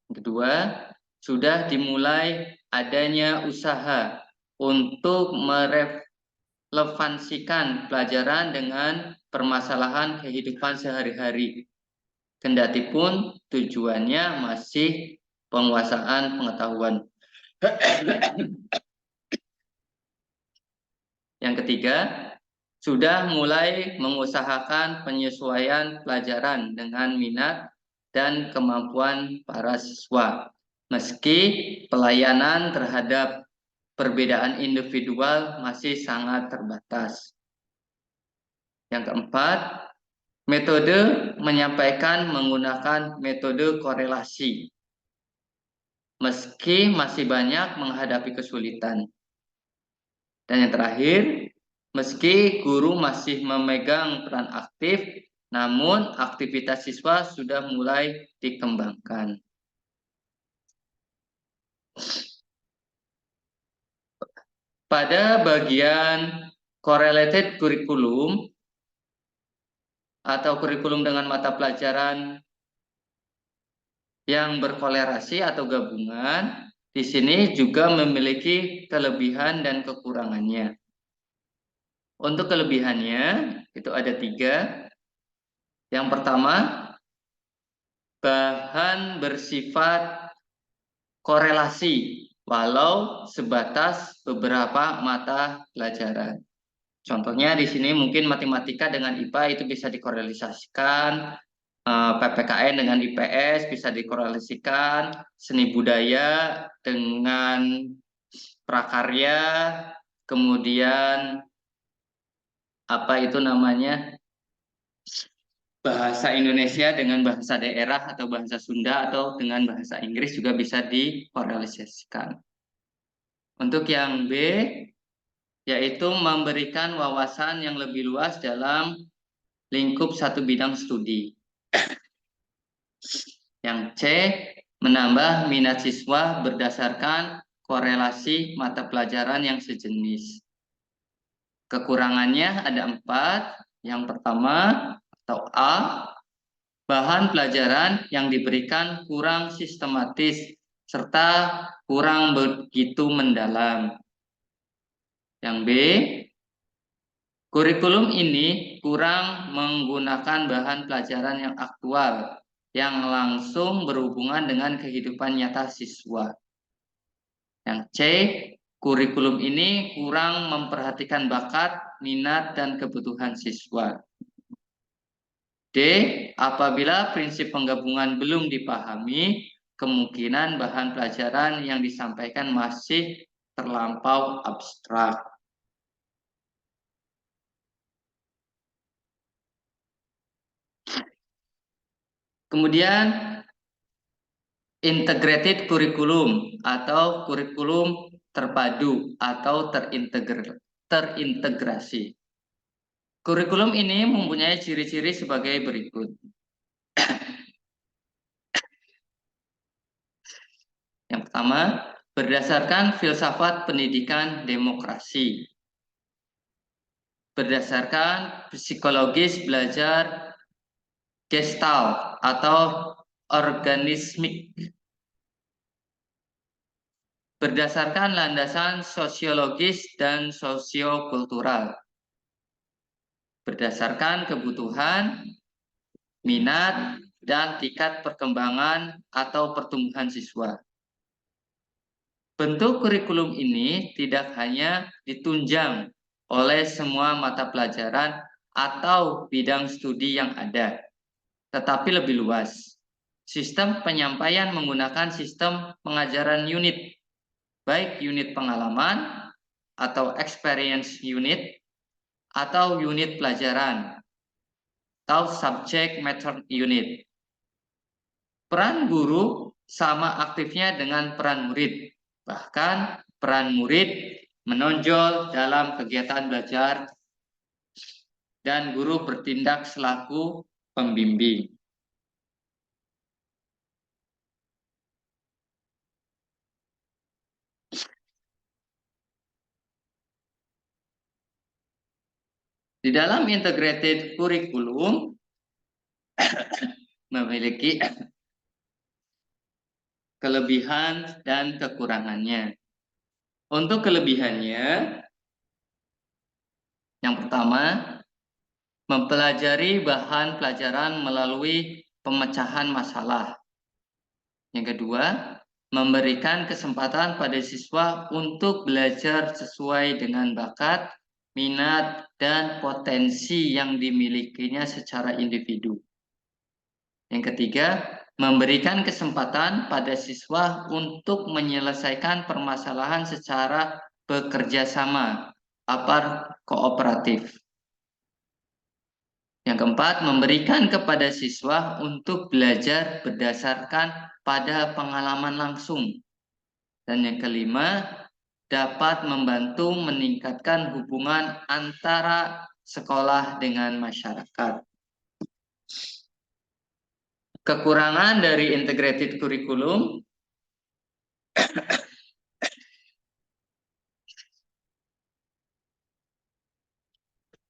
Yang kedua, sudah dimulai adanya usaha untuk merelevansikan pelajaran dengan permasalahan kehidupan sehari-hari. Kendatipun tujuannya masih penguasaan pengetahuan. Yang ketiga, sudah mulai mengusahakan penyesuaian pelajaran dengan minat dan kemampuan para siswa, meski pelayanan terhadap perbedaan individual masih sangat terbatas. Yang keempat, metode menyampaikan menggunakan metode korelasi, meski masih banyak menghadapi kesulitan. Dan yang terakhir, meski guru masih memegang peran aktif, namun aktivitas siswa sudah mulai dikembangkan. Pada bagian correlated curriculum atau kurikulum dengan mata pelajaran yang berkolerasi atau gabungan, di sini juga memiliki kelebihan dan kekurangannya. Untuk kelebihannya itu ada 3. Yang pertama, bahan bersifat korelasi walau sebatas beberapa mata pelajaran. Contohnya di sini mungkin matematika dengan IPA itu bisa dikorelasikan, PPKN dengan IPS bisa dikorelasikan, seni budaya dengan prakarya, kemudian apa itu namanya, bahasa Indonesia dengan bahasa daerah atau bahasa Sunda atau dengan bahasa Inggris juga bisa dikorelasikan. Untuk yang B, yaitu memberikan wawasan yang lebih luas dalam lingkup satu bidang studi. Yang C, menambah minat siswa berdasarkan korelasi mata pelajaran yang sejenis. Kekurangannya ada 4. Yang pertama atau A, bahan pelajaran yang diberikan kurang sistematis serta kurang begitu mendalam. Yang B, kurikulum ini kurang menggunakan bahan pelajaran yang aktual yang langsung berhubungan dengan kehidupan nyata siswa. Yang C, kurikulum ini kurang memperhatikan bakat, minat, dan kebutuhan siswa. D, apabila prinsip penggabungan belum dipahami, kemungkinan bahan pelajaran yang disampaikan masih terlampau abstrak. Kemudian integrated curriculum atau kurikulum terpadu atau terintegrasi. Kurikulum ini mempunyai ciri-ciri sebagai berikut. Yang pertama, berdasarkan filsafat pendidikan demokrasi. Berdasarkan psikologis belajar Gestalt atau organismik. berdasarkan landasan sosiologis dan sosiokultural, berdasarkan kebutuhan, minat, dan tingkat perkembangan atau pertumbuhan siswa. Bentuk kurikulum ini tidak hanya ditunjang oleh semua mata pelajaran atau bidang studi yang ada, tetapi lebih luas. Sistem penyampaian menggunakan sistem pengajaran unit, baik unit pengalaman atau experience unit, atau unit pelajaran, atau subject matter unit. Peran guru sama aktifnya dengan peran murid. Bahkan peran murid menonjol dalam kegiatan belajar dan guru bertindak selaku pembimbing. Di dalam integrated curriculum memiliki kelebihan dan kekurangannya. Untuk kelebihannya, yang pertama, mempelajari bahan pelajaran melalui pemecahan masalah. Yang kedua, memberikan kesempatan pada siswa untuk belajar sesuai dengan bakat, minat, dan potensi yang dimilikinya secara individu. Yang ketiga, memberikan kesempatan pada siswa untuk menyelesaikan permasalahan secara bekerja sama atau kooperatif. Yang keempat, memberikan kepada siswa untuk belajar berdasarkan pada pengalaman langsung. Dan yang kelima, dapat membantu meningkatkan hubungan antara sekolah dengan masyarakat. Kekurangan dari integrated curriculum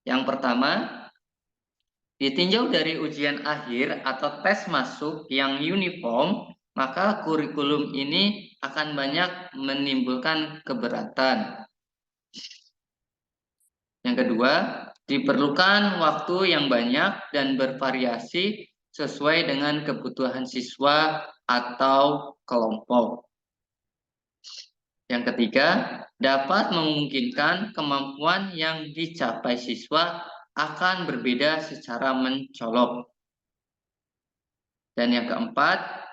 yang pertama, ditinjau dari ujian akhir atau tes masuk yang uniform, maka kurikulum ini akan banyak menimbulkan keberatan. Yang kedua, diperlukan waktu yang banyak dan bervariasi sesuai dengan kebutuhan siswa atau kelompok. Yang ketiga, dapat memungkinkan kemampuan yang dicapai siswa akan berbeda secara mencolok. Dan yang keempat,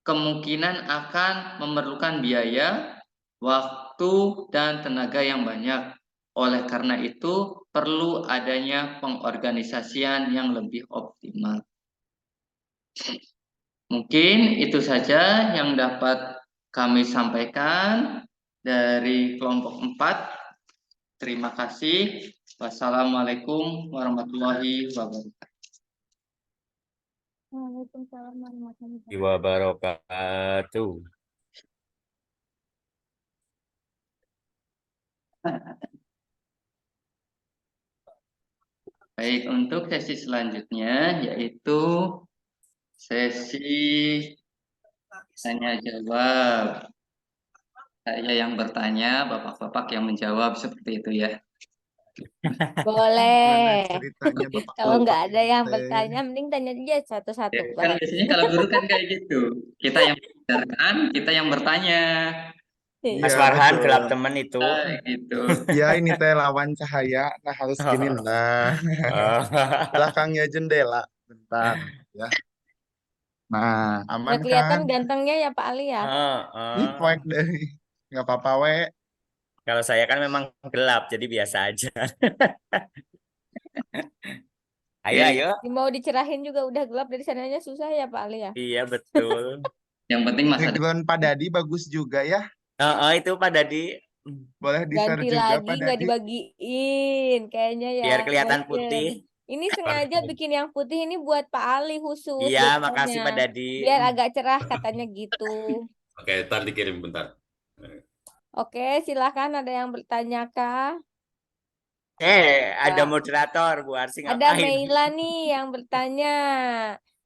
kemungkinan akan memerlukan biaya, waktu, dan tenaga yang banyak. Oleh karena itu, perlu adanya pengorganisasian yang lebih optimal. Mungkin itu saja yang dapat kami sampaikan dari kelompok 4. Terima kasih. Wassalamualaikum warahmatullahi wabarakatuh. Waalaikumsalam warahmatullahi Wabarakatuh. Baik, untuk sesi selanjutnya yaitu sesi tanya jawab. Saya yang bertanya, bapak-bapak yang menjawab, seperti itu ya. Boleh. Ceritanya Bapak Kalau nggak Bapak ada yang teh. bertanya, mending tanya aja satu-satu. Ya, kan Boleh. biasanya kalau guru kan kayak gitu. Kita yang mengajarkan, kita yang bertanya. Mas Iya, Farhan betul. gelap temen itu. Gitu. Ya ini teh lawan cahaya, nah harus gini lah. Belakangnya jendela, bentar ya. Nah, Udah aman kelihatan kan? gantengnya ya Pak Ali ya? Ini poek deh, nggak apa-apa we. Kalau saya kan memang gelap, jadi biasa aja. Ayo, ayo. Mau dicerahin juga udah gelap dari sananya susah ya Pak Ali ya? Iya, betul. Yang penting masa depan. Background Pak Dadi bagus juga ya. Itu Pak Dadi. Boleh di-share Ganti juga lagi Pak nggak Dadi. dibagiin kayaknya ya. Biar kelihatan Bosen. putih. Ini sengaja bikin yang putih ini buat Pak Ali khusus Iya, biasanya. makasih Pak Dadi. Biar agak cerah katanya gitu. Oke, ntar dikirim bentar. Oke, silakan ada yang bertanya kah? Ada moderator Bu Arsi Ada ngapain? Meila nih yang bertanya.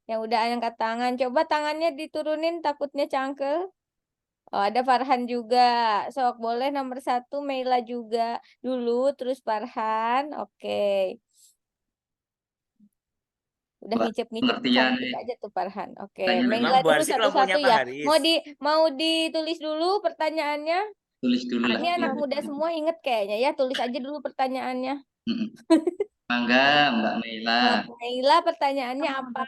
Yang udah angkat tangan. Coba tangannya diturunin takutnya cangkel. Oh, ada Farhan juga. Sok boleh nomor 1 Meila juga dulu, terus Farhan. Oke. Udah Mbak, ngicip-ngicip pengertian cantik aja tuh Farhan. Oke, tanya Meila Memang Bu dulu Arsy kelompoknya satu-satu Pak ya. Haris. Mau ditulis dulu pertanyaannya? tulis dulu lah. Ini anak muda semua inget kayaknya ya, tulis aja dulu pertanyaannya. Mm-mm. Mangga Mbak Meila. Meila pertanyaannya apa?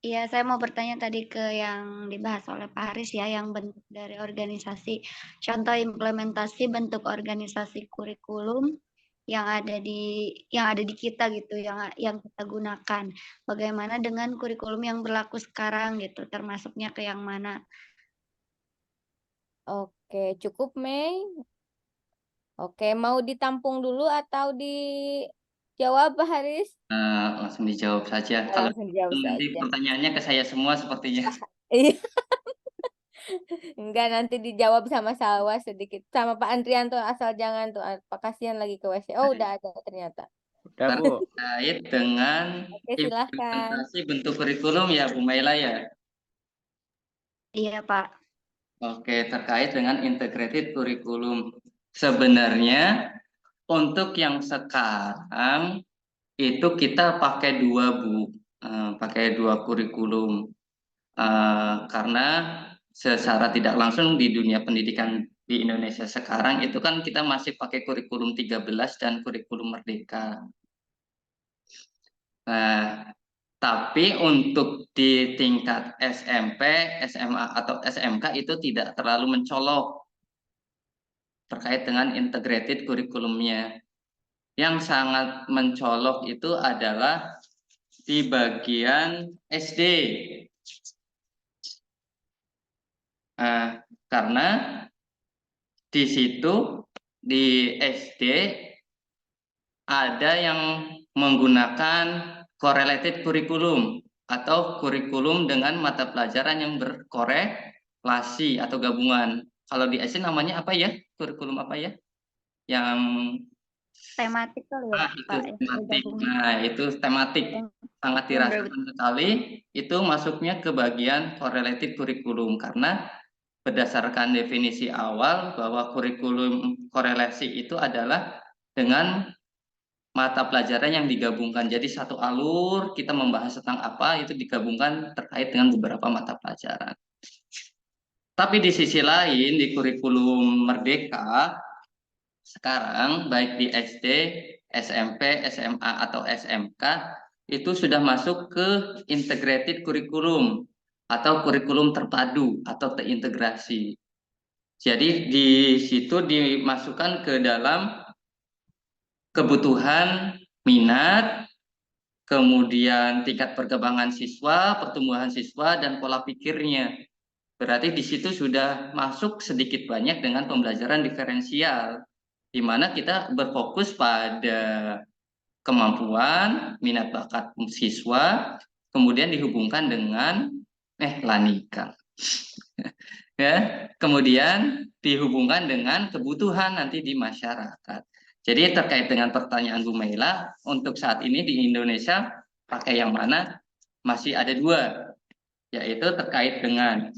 Iya, saya mau bertanya tadi ke yang dibahas oleh Pak Haris ya, yang bentuk dari organisasi. Contoh implementasi bentuk organisasi kurikulum yang ada di kita gitu, yang kita gunakan. Bagaimana dengan kurikulum yang berlaku sekarang gitu, termasuknya ke yang mana? Oke, cukup Mei. Oke, mau ditampung dulu atau dijawab Pak Haris? Langsung dijawab saja. Kalau Langsung dijawab nanti saja. pertanyaannya ke saya semua sepertinya. Iya. Enggak, nanti dijawab sama Salwa sedikit. Sama Pak Andrianto, asal jangan tuh. Pak kasihan lagi ke WC. Oh, udah ada ternyata. Udah, Bu. Terkait dengan Oke, silahkan. implementasi bentuk kurikulum ya Bu Meila ya. Iya, Pak. Oke, terkait dengan integrated kurikulum. Sebenarnya untuk yang sekarang itu kita pakai dua Bu, pakai dua kurikulum. Karena secara tidak langsung di dunia pendidikan di Indonesia sekarang itu kan kita masih pakai kurikulum 13 dan kurikulum merdeka. Nah, tapi untuk di tingkat SMP, SMA atau SMK itu tidak terlalu mencolok terkait dengan integrated kurikulumnya. Yang sangat mencolok itu adalah di bagian SD. Karena di situ di SD ada yang menggunakan correlated kurikulum atau kurikulum dengan mata pelajaran yang berkorelasi atau gabungan. Kalau di SD namanya apa ya? Kurikulum apa ya? Yang Tematik kali ya, itu Pak. tematik. Nah, itu tematik sangat dirasakan sekali. Itu masuknya ke bagian correlated kurikulum karena berdasarkan definisi awal bahwa kurikulum korelasi itu adalah dengan mata pelajaran yang digabungkan. Jadi satu alur kita membahas tentang apa itu digabungkan terkait dengan beberapa mata pelajaran. Tapi di sisi lain di kurikulum Merdeka sekarang baik di SD, SMP, SMA atau SMK itu sudah masuk ke integrated kurikulum atau kurikulum terpadu atau terintegrasi. Jadi di situ dimasukkan ke dalam kebutuhan, minat, kemudian tingkat perkembangan siswa, pertumbuhan siswa, dan pola pikirnya. Berarti di situ sudah masuk sedikit banyak dengan pembelajaran diferensial, di mana kita berfokus pada kemampuan, minat bakat siswa, kemudian dihubungkan dengan Lanika. Ya, kemudian dihubungkan dengan kebutuhan nanti di masyarakat. Jadi terkait dengan pertanyaan Bu Meila, untuk saat ini di Indonesia pakai yang mana? Masih ada dua, yaitu terkait dengan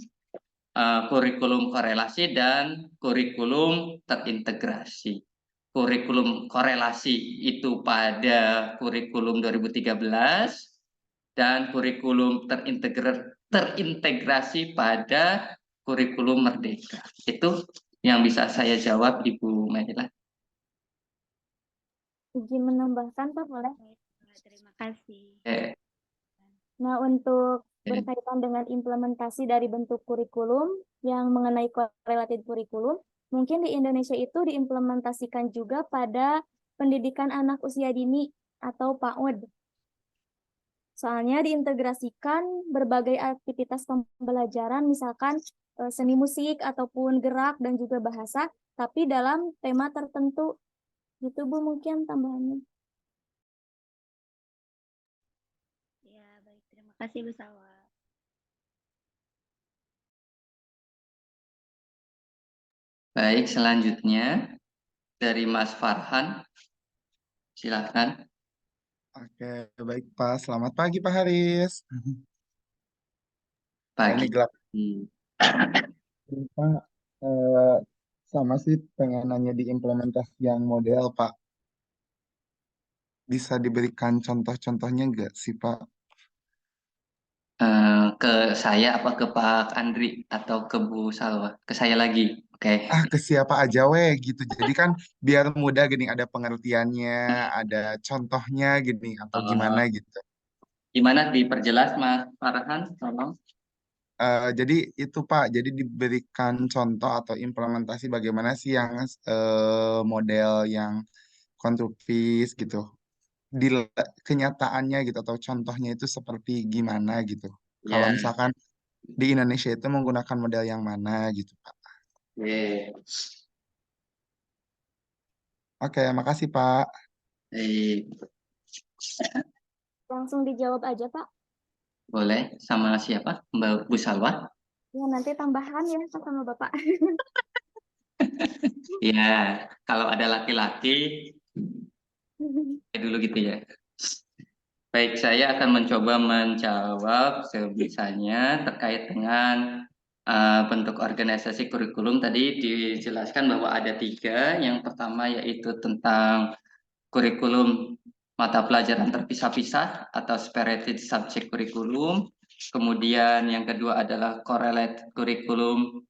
kurikulum korelasi dan kurikulum terintegrasi. Kurikulum korelasi itu pada kurikulum 2013 dan kurikulum terintegrasi pada kurikulum Merdeka. Itu yang bisa saya jawab Ibu Meila. Izin menambahkan Pak boleh? Terima kasih. Nah, untuk berkaitan dengan implementasi dari bentuk kurikulum yang mengenai correlated kurikulum, mungkin di Indonesia itu diimplementasikan juga pada pendidikan anak usia dini atau PAUD. Soalnya diintegrasikan berbagai aktivitas pembelajaran, misalkan seni musik ataupun gerak dan juga bahasa, tapi dalam tema tertentu. Gitu Bu mungkin tambahannya. Ya, baik. Terima kasih Bu Salwa. Baik, selanjutnya dari Mas Farhan. Silakan. Oke, baik Pak. Selamat pagi Pak Haris. Ini Pagi. gelap. Ini, Pak, eh, sama sih pengen nanya di implementasi yang model, Pak. Bisa diberikan contoh-contohnya nggak sih, Pak? Ke saya apa ke Pak Andri atau ke Bu Salwa? Ke saya lagi. Oke. Ke siapa aja weh gitu. Jadi kan biar mudah gini, ada pengertiannya, ada contohnya gini, atau gimana Eh, gitu. Gimana diperjelas Mas Farhan? Tolong. Jadi itu Pak, jadi diberikan contoh atau implementasi bagaimana sih yang model yang konstruktif gitu. Di kenyataannya gitu, atau contohnya itu seperti gimana gitu. Kalau Ya. misalkan di Indonesia itu menggunakan model yang mana gitu Pak. Oke. Oke, makasih Pak. Baik. Langsung dijawab aja, Pak. Boleh sama siapa? Mbak Bu Salwa? Ya, nanti tambahan ya sama Bapak. Ya, kalau ada laki-laki dulu gitu ya. Baik, saya akan mencoba menjawab sebisanya terkait dengan bentuk organisasi kurikulum. Tadi dijelaskan bahwa ada 3. Yang pertama yaitu tentang kurikulum mata pelajaran terpisah-pisah atau separated subject curriculum. Kemudian yang kedua adalah correlated curriculum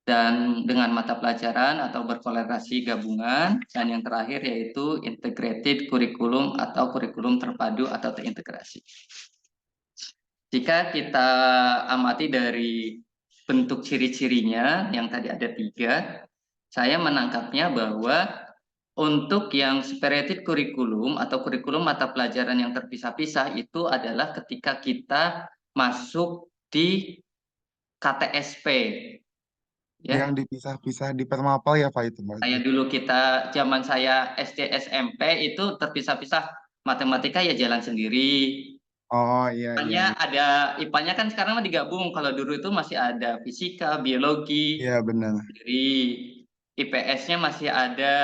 dan dengan mata pelajaran atau berkolerasi gabungan, dan yang terakhir yaitu integrated curriculum atau kurikulum terpadu atau terintegrasi. Jika kita amati dari bentuk ciri-cirinya yang tadi ada 3, saya menangkapnya bahwa untuk yang separated curriculum atau kurikulum mata pelajaran yang terpisah-pisah itu adalah ketika kita masuk di KTSP. Ya, Yang dipisah-pisah di permapel ya Pak itu Pak. kayak dulu kita zaman saya SD SMP itu terpisah-pisah, matematika ya jalan sendiri. Oh iya iya IPA-nya iya. ada, IPA-nya kan sekarang mah digabung. Kalau dulu itu masih ada fisika, biologi Iya benar. sendiri. IPS-nya masih ada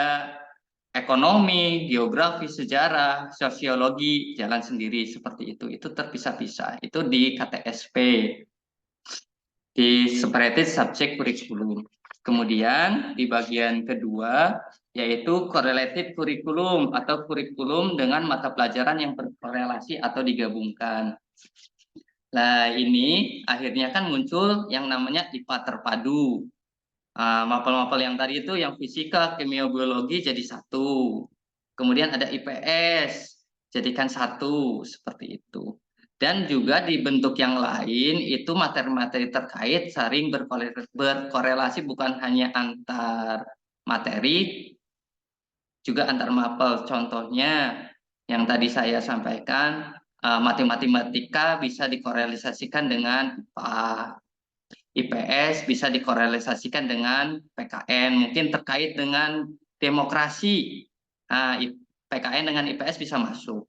ekonomi, geografi, sejarah, sosiologi, jalan sendiri seperti itu. Itu terpisah-pisah. Itu di KTSP, di separated subject curriculum. Kemudian di bagian kedua yaitu correlated curriculum atau kurikulum dengan mata pelajaran yang berkorelasi atau digabungkan. Nah, ini akhirnya kan muncul yang namanya IPA terpadu. Mapel-mapel yang tadi itu yang fisika, kimia, biologi jadi satu. Kemudian ada IPS, jadikan satu, seperti itu. Dan juga di bentuk yang lain itu materi-materi terkait saling berkorelasi bukan hanya antar materi, juga antar mapel. Contohnya yang tadi saya sampaikan, matematika bisa dikorelasikan dengan IPA. IPS bisa dikorelasikan dengan PKN, mungkin terkait dengan demokrasi. Nah, PKN dengan IPS bisa masuk.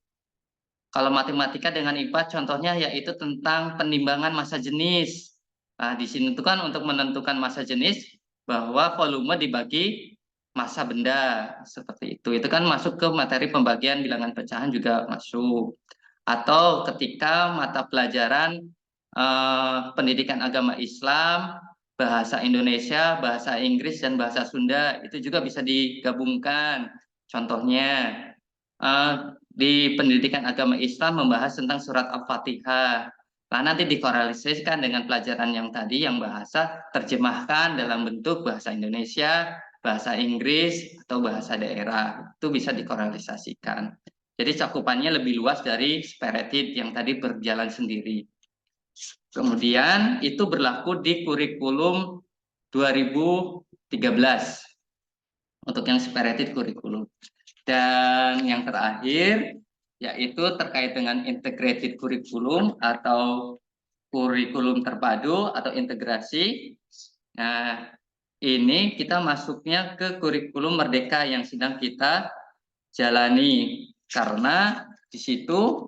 Kalau matematika dengan IPA contohnya yaitu tentang penimbangan massa jenis. Nah, di sini itu kan untuk menentukan massa jenis bahwa volume dibagi massa benda seperti itu. Itu kan masuk ke materi pembagian bilangan pecahan juga masuk. Atau ketika mata pelajaran pendidikan agama Islam, bahasa Indonesia, bahasa Inggris, dan bahasa Sunda itu juga bisa digabungkan. Contohnya di pendidikan agama Islam membahas tentang surat Al-Fatihah. Nah, nanti dikorelasikan dengan pelajaran yang tadi yang bahasa terjemahkan dalam bentuk bahasa Indonesia, bahasa Inggris, atau bahasa daerah. Itu bisa dikorelasikan. Jadi cakupannya lebih luas dari separated yang tadi berjalan sendiri. Kemudian itu berlaku di kurikulum 2013 untuk yang separated kurikulum. Dan yang terakhir yaitu terkait dengan integrated kurikulum atau kurikulum terpadu atau integrasi. Nah, ini kita masuknya ke kurikulum merdeka yang sedang kita jalani karena di situ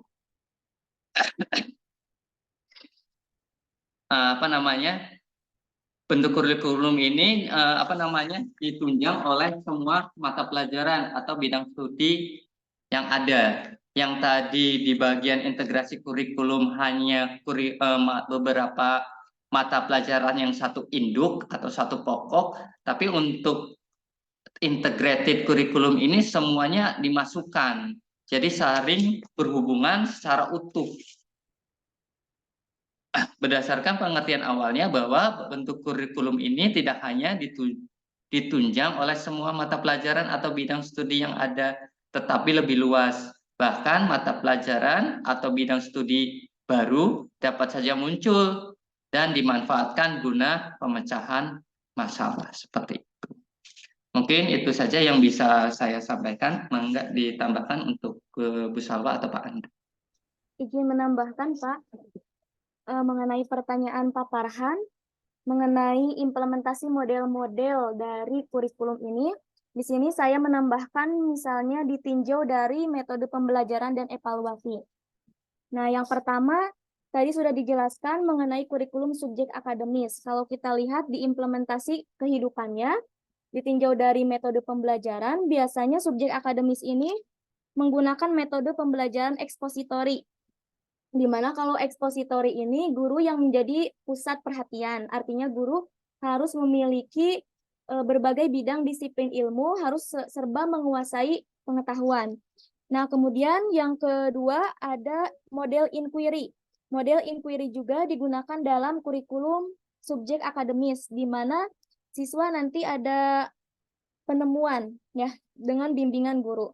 bentuk kurikulum ini ditunjang oleh semua mata pelajaran atau bidang studi yang ada. Yang tadi di bagian integrasi kurikulum hanya beberapa mata pelajaran yang satu induk atau satu pokok, tapi untuk integrated kurikulum ini semuanya dimasukkan. Jadi saling berhubungan secara utuh. Berdasarkan pengertian awalnya bahwa bentuk kurikulum ini tidak hanya ditunjang oleh semua mata pelajaran atau bidang studi yang ada, tetapi lebih luas. Bahkan mata pelajaran atau bidang studi baru dapat saja muncul dan dimanfaatkan guna pemecahan masalah seperti itu. Mungkin itu saja yang bisa saya sampaikan. Mangga ditambahkan untuk Bu Salwa atau Pak Andri. Izin menambahkan, Pak, mengenai pertanyaan Pak Farhan, mengenai implementasi model-model dari kurikulum ini. Di sini saya menambahkan misalnya ditinjau dari metode pembelajaran dan evaluasi. Nah, yang pertama tadi sudah dijelaskan mengenai kurikulum subjek akademis. Kalau kita lihat di implementasi kehidupannya, ditinjau dari metode pembelajaran, biasanya subjek akademis ini menggunakan metode pembelajaran ekspositori. Di mana kalau ekspositori ini guru yang menjadi pusat perhatian, artinya guru harus memiliki berbagai bidang disiplin ilmu, harus serba menguasai pengetahuan. Nah, kemudian yang kedua ada model inquiry. Model inquiry juga digunakan dalam kurikulum subjek akademis, di mana siswa nanti ada penemuan ya dengan bimbingan guru.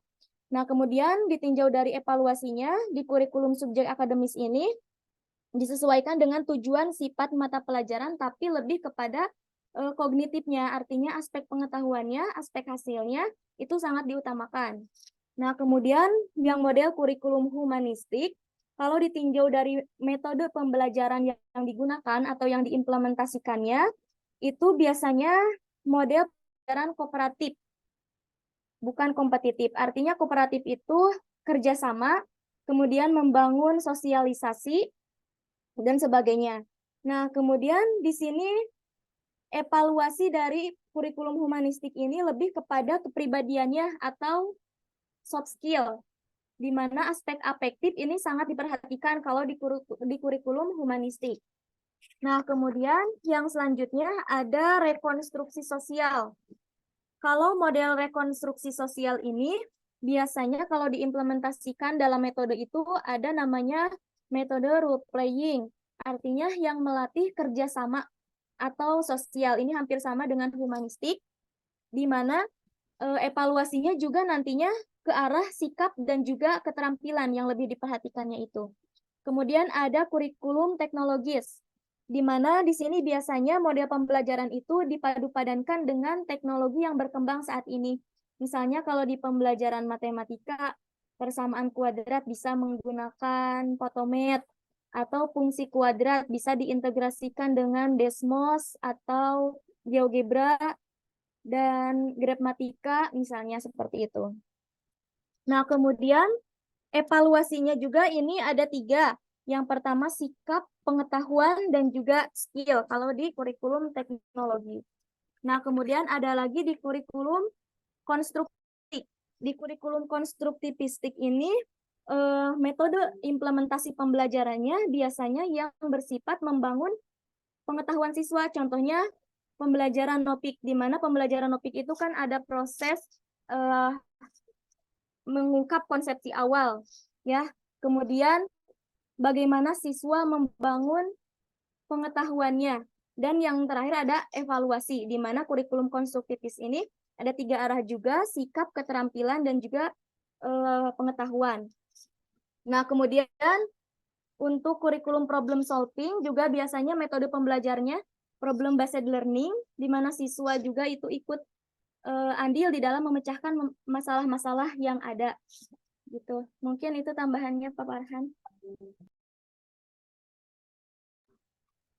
Nah, kemudian ditinjau dari evaluasinya di kurikulum subjek akademis ini disesuaikan dengan tujuan sifat mata pelajaran, tapi lebih kepada kognitifnya, artinya aspek pengetahuannya, aspek hasilnya itu sangat diutamakan. Nah, kemudian yang model kurikulum humanistik, kalau ditinjau dari metode pembelajaran yang digunakan atau yang diimplementasikannya, itu biasanya model pembelajaran kooperatif, bukan kompetitif. Artinya kooperatif itu kerjasama, kemudian membangun sosialisasi, dan sebagainya. Nah, kemudian di sini evaluasi dari kurikulum humanistik ini lebih kepada kepribadiannya atau soft skill, di mana aspek afektif ini sangat diperhatikan kalau di kurikulum humanistik. Nah, kemudian yang selanjutnya ada rekonstruksi sosial. Kalau model rekonstruksi sosial ini biasanya kalau diimplementasikan dalam metode itu ada namanya metode role playing, artinya yang melatih kerjasama atau sosial. Ini hampir sama dengan humanistik, di mana evaluasinya juga nantinya ke arah sikap dan juga keterampilan yang lebih diperhatikannya itu. Kemudian ada kurikulum teknologis, di mana di sini biasanya model pembelajaran itu dipadu-padankan dengan teknologi yang berkembang saat ini. Misalnya kalau di pembelajaran matematika, persamaan kuadrat bisa menggunakan Photomath, atau fungsi kuadrat bisa diintegrasikan dengan Desmos atau GeoGebra dan Gramatika misalnya seperti itu. Nah, kemudian evaluasinya juga ini ada 3. Yang pertama sikap, pengetahuan, dan juga skill kalau di kurikulum teknologi. Nah, kemudian ada lagi di kurikulum konstruktif. Di kurikulum konstruktivistik ini metode implementasi pembelajarannya biasanya yang bersifat membangun pengetahuan siswa. Contohnya pembelajaran Nopik, di mana pembelajaran Nopik itu kan ada proses mengungkap konsepsi awal, ya. Kemudian bagaimana siswa membangun pengetahuannya, dan yang terakhir ada evaluasi, di mana kurikulum konstruktivis ini ada 3 arah juga, sikap, keterampilan, dan juga pengetahuan. Nah, kemudian untuk kurikulum problem solving juga biasanya metode pembelajarnya problem based learning, di mana siswa juga itu ikut andil di dalam memecahkan masalah-masalah yang ada. Gitu. Mungkin itu tambahannya Pak Farhan.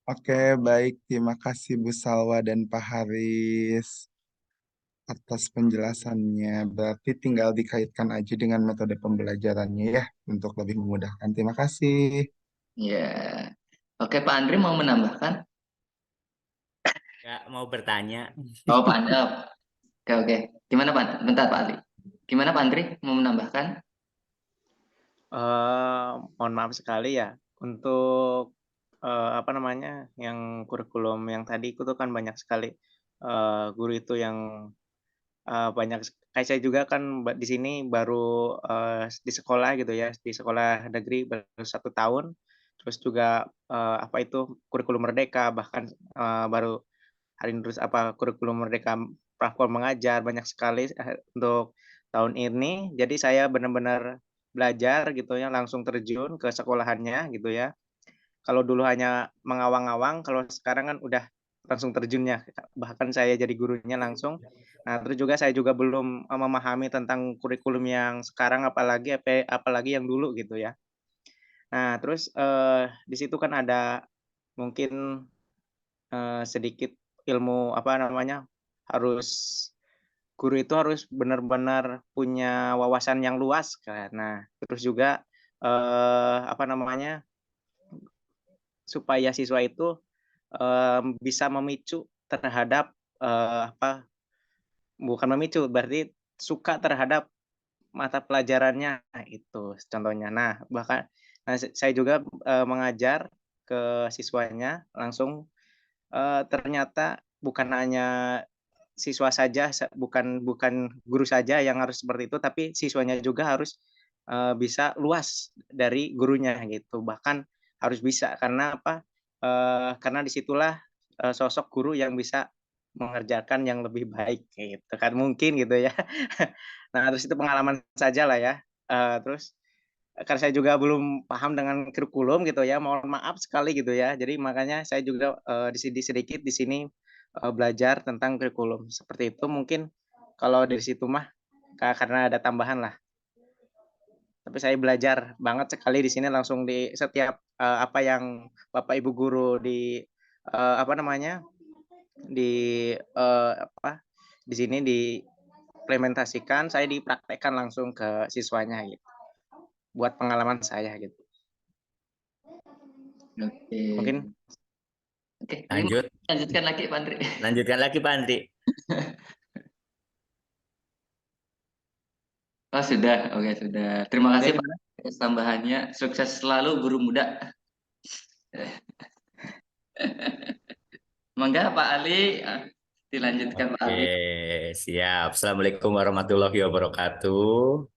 Oke, baik. Terima kasih Bu Salwa dan Pak Haris atas penjelasannya. Berarti tinggal dikaitkan aja dengan metode pembelajarannya ya, untuk lebih memudahkan. Terima kasih. Ya, oke Pak Andri mau menambahkan? Nggak mau bertanya. Oh Pak Andri, oke. Gimana Pak? Bentar Pak Ali. Gimana Pak Andri mau menambahkan? Mohon maaf sekali ya, untuk apa namanya, yang kurikulum yang tadi itu kan banyak sekali guru itu yang banyak kayak saya juga kan di sini baru di sekolah gitu ya, di sekolah negeri baru 1 tahun, terus juga apa itu kurikulum merdeka, bahkan baru hari ini terus apa kurikulum merdeka platform mengajar banyak sekali untuk tahun ini. Jadi saya benar-benar belajar gitu ya, langsung terjun ke sekolahannya gitu ya. Kalau dulu hanya mengawang-awang, kalau sekarang kan udah langsung terjunnya, bahkan saya jadi gurunya langsung. Nah, terus juga saya juga belum memahami tentang kurikulum yang sekarang apalagi yang dulu gitu ya. Nah, terus di situ kan ada mungkin sedikit ilmu apa namanya, harus guru itu harus benar-benar punya wawasan yang luas kan. Nah, terus juga apa namanya, supaya siswa itu bisa memicu terhadap apa, bukan memicu, berarti suka terhadap mata pelajarannya, nah itu contohnya. Saya juga mengajar ke siswanya langsung, ternyata bukan hanya siswa saja, bukan bukan guru saja yang harus seperti itu, tapi siswanya juga harus bisa luas dari gurunya gitu. Bahkan harus bisa karena apa? Karena disitulah sosok guru yang bisa mengerjakan yang lebih baik gitu kan mungkin gitu ya. Nah, terus itu pengalaman saja lah ya. Terus karena saya juga belum paham dengan kurikulum gitu ya, mohon maaf sekali gitu ya. Jadi makanya saya juga sedikit di sini belajar tentang kurikulum. Seperti itu mungkin kalau dari situ mah karena ada tambahan lah. Tapi saya belajar banget sekali di sini langsung di setiap apa yang Bapak Ibu guru apa namanya, di apa, di sini diimplementasikan, saya dipraktekkan langsung ke siswanya gitu. Buat pengalaman saya gitu. Oke. Mungkin Oke, Lanjutkan lagi Pak Andri. Lanjutkan lagi Pak Andri. Oh sudah, oke sudah. Terima kasih Oke, Pak atas tambahannya. Sukses selalu guru muda. Mangga Pak Ali, dilanjutkan Pak Ali. Oke, siap. Assalamualaikum warahmatullahi wabarakatuh.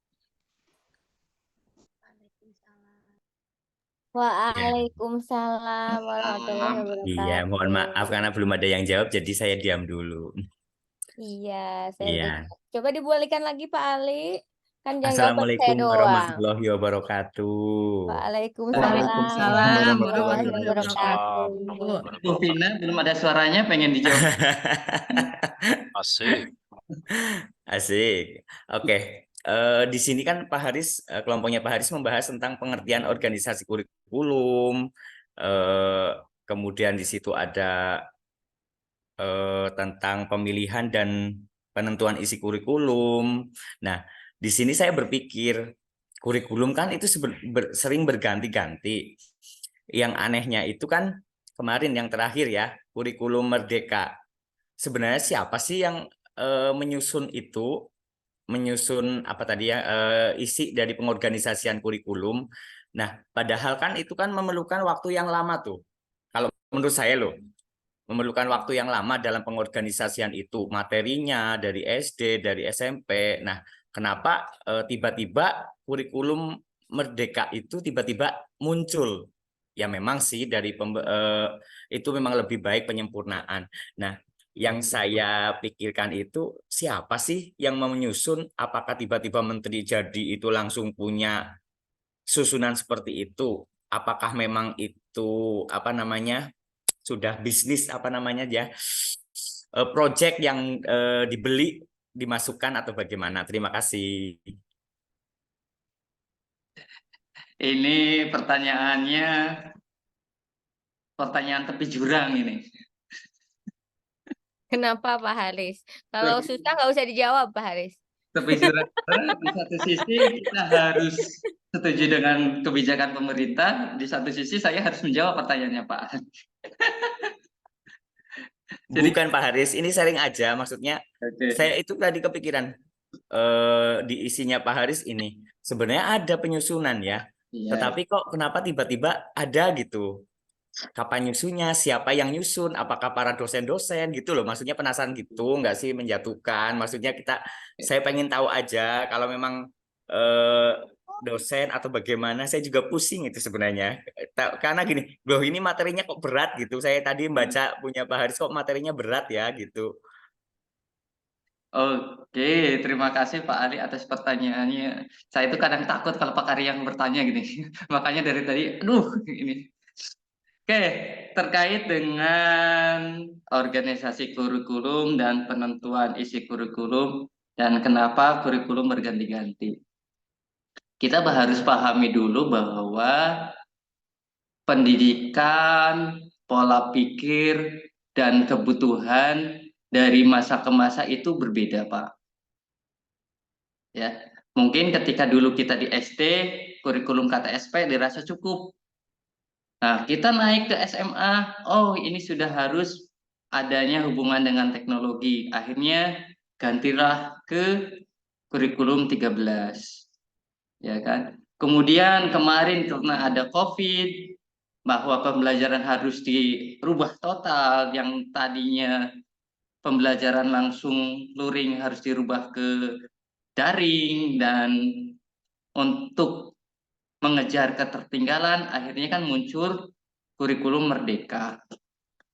Waalaikumsalam warahmatullahi Iya, mohon maaf wabarakatuh. karena belum ada yang jawab, jadi saya diam dulu. Iya, saya udah. Iya. Coba dibalikan lagi Pak Ali. Kan jangan jawaban saya Assalamualaikum doang. warahmatullahi wabarakatuh. Waalaikumsalam Waalaikumsalam warahmatullahi warahmatullahi wabarakatuh. Bu Vina belum ada suaranya, pengen dijawab. Asik. Asik. Oke. Di sini kan Pak Haris, kelompoknya Pak Haris membahas tentang pengertian organisasi kurikulum. Kemudian di situ ada tentang pemilihan dan penentuan isi kurikulum. Nah, di sini saya berpikir kurikulum kan itu sering berganti-ganti. Yang anehnya itu kan kemarin yang terakhir ya, kurikulum merdeka. Sebenarnya siapa sih yang menyusun itu, menyusun apa tadi ya, isi dari pengorganisasian kurikulum. Nah, padahal kan itu kan memerlukan waktu yang lama tuh. Kalau menurut saya loh, memerlukan waktu yang lama dalam pengorganisasian itu, materinya dari SD, dari SMP. Nah, kenapa tiba-tiba kurikulum merdeka itu tiba-tiba muncul? Ya memang sih dari itu memang lebih baik penyempurnaan. Nah, yang saya pikirkan itu siapa sih yang menyusun? Apakah tiba-tiba menteri jadi itu langsung punya susunan seperti itu? Apakah memang itu apa namanya sudah bisnis apa namanya ya project yang dibeli dimasukkan atau bagaimana? Terima kasih. Ini pertanyaannya pertanyaan tepi jurang ini. Kenapa Pak Haris? Kalau susah nggak usah dijawab Pak Haris. Tepi jurang karena di satu sisi kita harus setuju dengan kebijakan pemerintah, di satu sisi saya harus menjawab pertanyaannya Pak. Bukan Pak Haris, ini sharing aja. Maksudnya saya itu tadi kepikiran di isinya Pak Haris ini. Sebenarnya ada penyusunan ya. Iya. Tetapi kok kenapa tiba-tiba ada gitu. kapan nyusunnya, siapa yang nyusun, apakah para dosen-dosen gitu loh. Maksudnya penasaran gitu, nggak sih menjatuhkan. Maksudnya saya pengen tahu aja kalau memang dosen atau bagaimana. Saya juga pusing itu sebenarnya. Karena gini, loh ini materinya kok berat gitu. Saya tadi baca punya Pak Haris kok materinya berat ya gitu. Oke, terima kasih Pak Ali atas pertanyaannya. Saya itu kadang takut kalau Pak Ari yang bertanya gini. Makanya dari tadi, aduh ini. Oke, terkait dengan organisasi kurikulum dan penentuan isi kurikulum dan kenapa kurikulum berganti-ganti. Kita harus pahami dulu bahwa pendidikan, pola pikir, dan kebutuhan dari masa ke masa itu berbeda, Pak. Ya, mungkin ketika dulu kita di SD, kurikulum KTSP dirasa cukup. Nah, kita naik ke SMA, oh ini sudah harus adanya hubungan dengan teknologi. Akhirnya gantilah ke kurikulum 13. Ya kan? Kemudian kemarin karena ada COVID, bahwa pembelajaran harus dirubah total, yang tadinya pembelajaran langsung luring harus dirubah ke daring, dan untuk mengejar ketertinggalan akhirnya kan muncul kurikulum merdeka.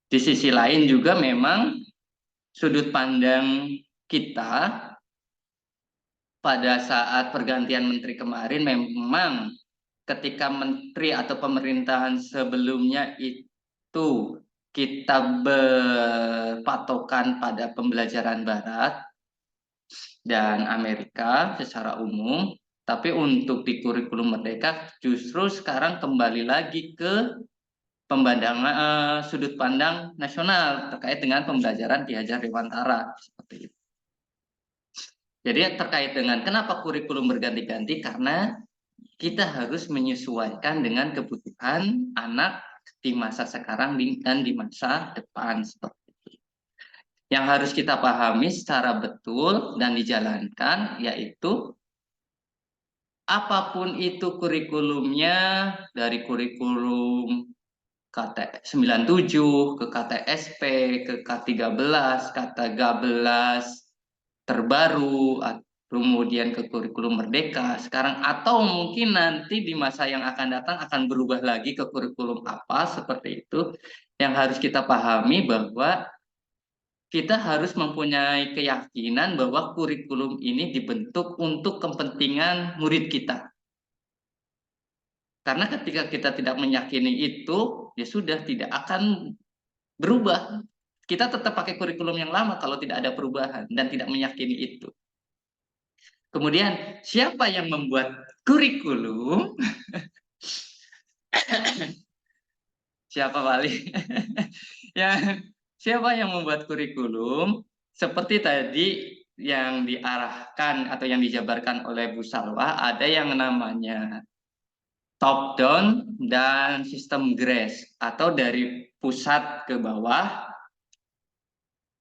Di sisi lain juga memang sudut pandang kita pada saat pergantian menteri kemarin memang ketika menteri atau pemerintahan sebelumnya itu kita berpatokan pada pembelajaran Barat dan Amerika secara umum, tapi untuk di kurikulum merdeka justru sekarang kembali lagi ke sudut pandang nasional terkait dengan pembelajaran Ki Hajar Dewantara seperti itu. Jadi terkait dengan kenapa kurikulum berganti-ganti, karena kita harus menyesuaikan dengan kebutuhan anak di masa sekarang dan di masa depan seperti itu. Yang harus kita pahami secara betul dan dijalankan yaitu apapun itu kurikulumnya, dari kurikulum KT97 ke KTSP, ke K13, K13 terbaru, kemudian ke kurikulum merdeka sekarang, atau mungkin nanti di masa yang akan datang akan berubah lagi ke kurikulum apa seperti itu. Yang harus kita pahami bahwa kita harus mempunyai keyakinan bahwa kurikulum ini dibentuk untuk kepentingan murid kita. Karena ketika kita tidak meyakini itu, ya sudah tidak akan berubah. Kita tetap pakai kurikulum yang lama kalau tidak ada perubahan dan tidak meyakini itu. Kemudian siapa yang membuat kurikulum? Siapa Wali? Siapa yang membuat kurikulum? Seperti tadi yang diarahkan atau yang dijabarkan oleh Bu Salwa, ada yang namanya top down dan sistem GRACE, atau dari pusat ke bawah,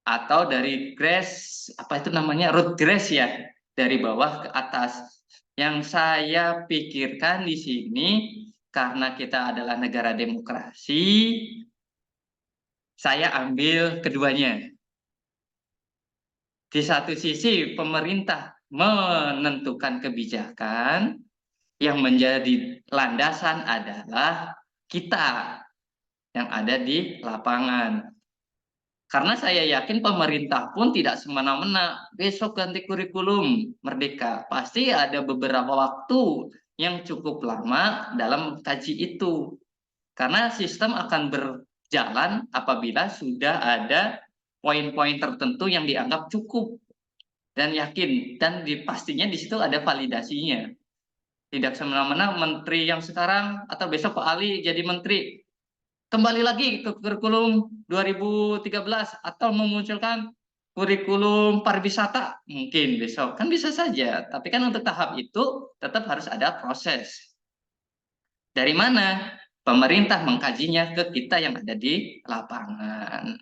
atau dari GRACE, apa itu namanya, root GRACE ya, dari bawah ke atas. Yang saya pikirkan di sini, karena kita adalah negara demokrasi, saya ambil keduanya. Di satu sisi pemerintah menentukan kebijakan, yang menjadi landasan adalah kita yang ada di lapangan. Karena saya yakin pemerintah pun tidak semena-mena besok ganti kurikulum merdeka. Pasti ada beberapa waktu yang cukup lama dalam kaji itu. Karena sistem akan berjalan apabila sudah ada poin-poin tertentu yang dianggap cukup dan yakin. Dan pastinya di situ ada validasinya. Tidak semena-mena menteri yang sekarang atau besok Pak Ali jadi menteri kembali lagi ke kurikulum 2013 atau memunculkan kurikulum pariwisata mungkin besok, kan bisa saja. Tapi kan untuk tahap itu tetap harus ada proses. Dari mana? Pemerintah mengkajinya ke kita yang ada di lapangan.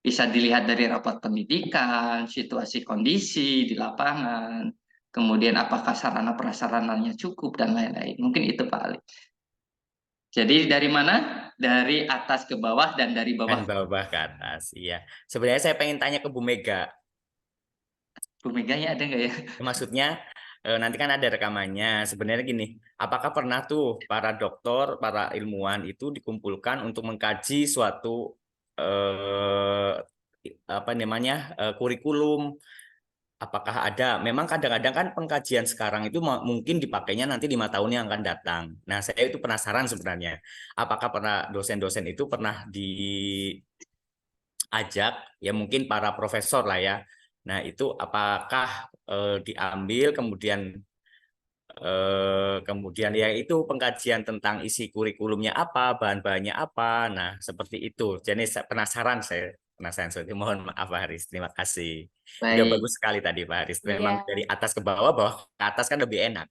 Bisa dilihat dari rapat pendidikan, situasi kondisi di lapangan, kemudian apakah sarana prasarananya cukup dan lain-lain. Mungkin itu Pak Ali. Jadi dari mana? Dari atas ke bawah dan dari bawah. Dan bawah ke atas. Iya. Sebenarnya saya pengen tanya ke Bu Mega. Bu Mega ya ada nggak ya? Maksudnya nanti kan ada rekamannya. Sebenarnya gini, apakah pernah tuh para dokter, para ilmuwan itu dikumpulkan untuk mengkaji suatu apa namanya kurikulum? Apakah ada? Memang kadang-kadang kan pengkajian sekarang itu mungkin dipakainya nanti 5 tahun yang akan datang. Nah, saya itu penasaran sebenarnya. Apakah pernah dosen-dosen itu pernah diajak, ya mungkin para profesor lah ya. Nah, itu apakah diambil kemudian ya itu pengkajian tentang isi kurikulumnya apa, bahan-bahannya apa. Nah, seperti itu. Jadi saya penasaran. Seperti mohon maaf Pak Haris. Terima kasih. Udah Baik. bagus sekali tadi Pak Haris. Memang Iya. dari atas ke bawah, bawah ke atas kan lebih enak.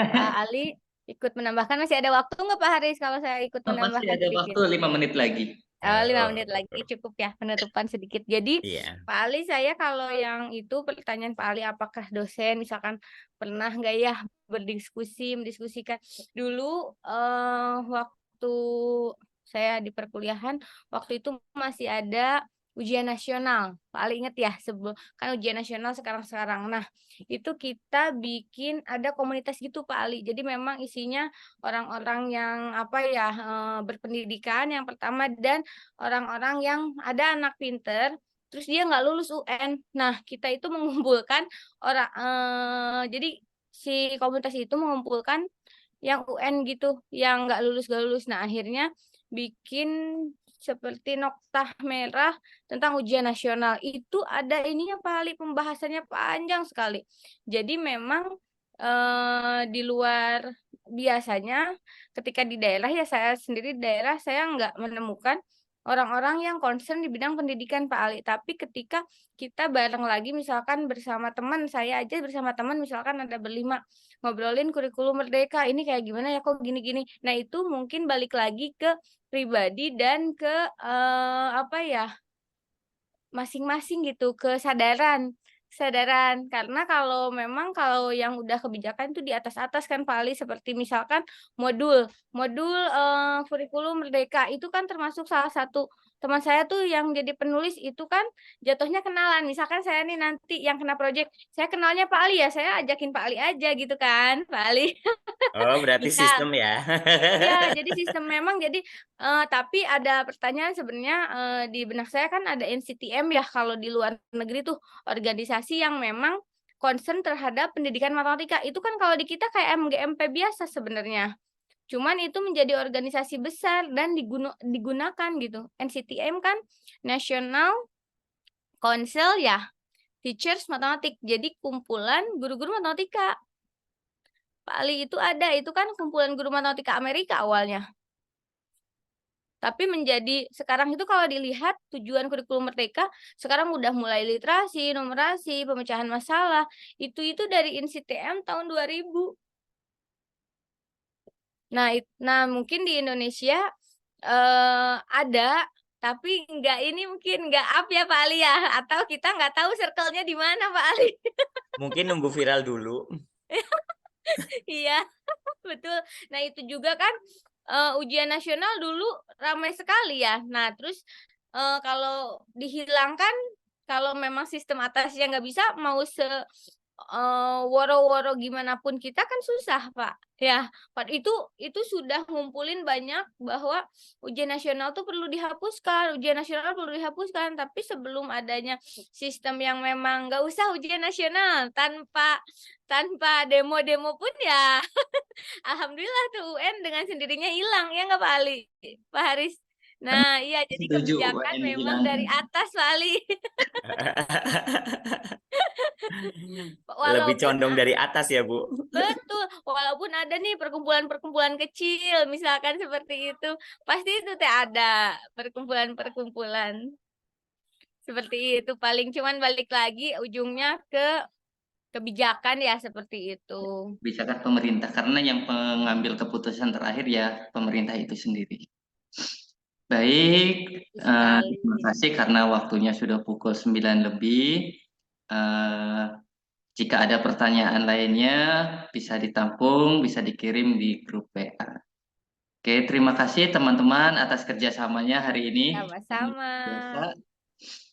Pak Ali ikut menambahkan, masih ada waktu nggak Pak Haris kalau saya ikut Masih menambahkan ada sedikit? waktu 5 menit lagi. 5 menit lagi cukup ya penutupan sedikit. Jadi Iya. Pak Ali, saya kalau yang itu pertanyaan Pak Ali, apakah dosen misalkan pernah nggak ya mendiskusikan dulu waktu saya di perkuliahan, waktu itu masih ada ujian nasional. Pak Ali inget ya, kan ujian nasional sekarang-sekarang. Nah, itu kita bikin ada komunitas gitu Pak Ali. Jadi memang isinya orang-orang yang apa ya, berpendidikan yang pertama, dan orang-orang yang ada anak pinter terus dia nggak lulus UN. Nah, kita itu mengumpulkan orang, jadi si komunitas itu mengumpulkan yang UN gitu, yang nggak lulus. Nah, akhirnya bikin seperti noktah merah tentang ujian nasional. Itu ada ininya Pak Ali, pembahasannya panjang sekali. Jadi memang di luar biasanya ketika di daerah, ya saya sendiri di daerah, saya nggak menemukan orang-orang yang concern di bidang pendidikan Pak Ali. Tapi ketika kita bareng lagi, misalkan bersama teman, saya aja bersama teman misalkan ada berlima, ngobrolin kurikulum merdeka, ini kayak gimana ya, kok gini-gini. Nah, itu mungkin balik lagi ke pribadi dan ke apa ya, masing-masing gitu, kesadaran karena kalau memang kalau yang udah kebijakan tuh di atas-atas kan Pak Ali, seperti misalkan modul kurikulum merdeka itu kan termasuk salah satu teman saya tuh yang jadi penulis itu kan jatuhnya kenalan. Misalkan saya nih nanti yang kena project, saya kenalnya Pak Ali ya, saya ajakin Pak Ali aja gitu kan, Pak Ali. Oh, berarti Misal. sistem ya. Iya, jadi sistem memang jadi tapi ada pertanyaan sebenarnya, di benak saya kan ada NCTM ya kalau di luar negeri tuh, organisasi yang memang concern terhadap pendidikan matematika. Itu kan kalau di kita kayak MGMP biasa sebenarnya. Cuman itu menjadi organisasi besar dan digunakan gitu. NCTM kan National Council ya Teachers Matematik. Jadi kumpulan guru-guru matematika. Pak Ali itu ada, itu kan kumpulan guru matematika Amerika awalnya. Tapi menjadi sekarang itu kalau dilihat tujuan kurikulum merdeka sekarang udah mulai literasi, numerasi, pemecahan masalah, itu dari NCTM tahun 2000. Nah, mungkin di Indonesia ada, tapi mungkin nggak up ya Pak Ali ya, atau kita nggak tahu circle-nya di mana Pak Ali. Mungkin nunggu viral dulu. Iya, betul. Nah, itu juga kan ujian nasional dulu ramai sekali ya. Nah, terus kalau dihilangkan, kalau memang sistem atasnya nggak bisa, mau woro-woro gimana pun kita kan susah Pak. Ya, Pak, itu sudah ngumpulin banyak bahwa ujian nasional tuh perlu dihapuskan, tapi sebelum adanya sistem yang memang nggak usah ujian nasional, tanpa demo-demo pun ya alhamdulillah tuh UN dengan sendirinya hilang, ya nggak Pak Ali, Pak Haris. Nah, iya, jadi Setuju, kebijakan UN memang hilang. dari atas Pak Ali. Lebih Walaupun condong dari atas ya, Bu. betul, walaupun ada nih perkumpulan-perkumpulan kecil, misalkan seperti itu, pasti itu teh ada perkumpulan-perkumpulan seperti itu. Paling cuman balik lagi ujungnya ke kebijakan ya, seperti itu. Kebijakan pemerintah, karena yang mengambil keputusan terakhir ya pemerintah itu sendiri. Baik, terima kasih karena waktunya sudah pukul 9 lebih. Jika ada pertanyaan lainnya bisa ditampung, bisa dikirim di grup WA. Oke, terima kasih teman-teman atas kerjasamanya hari ini. Sama-sama. Biasa.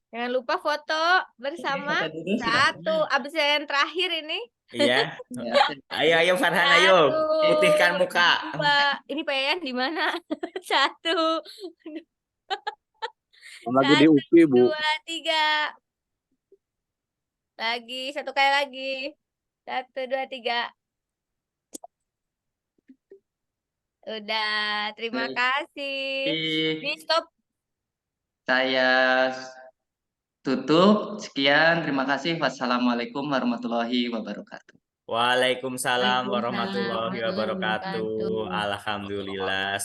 Jangan lupa foto bersama. Foto dulu, silahkan. Satu, abis yang terakhir ini. Iya. Ya, Ayo Farhan, ayo. Satu, Putihkan muka. dua. Ini Pak Yayan di mana? Satu, Lagi di UPI, Bu. dua, tiga. Lagi, satu kali lagi. 1, 2, 3. Udah, terima Baik. kasih. Di stop. Saya tutup. Sekian, terima kasih. Wassalamualaikum warahmatullahi wabarakatuh. Waalaikumsalam warahmatullahi Waalaikumsalam warahmatullahi wabarakatuh. wabarakatuh. Alhamdulillah.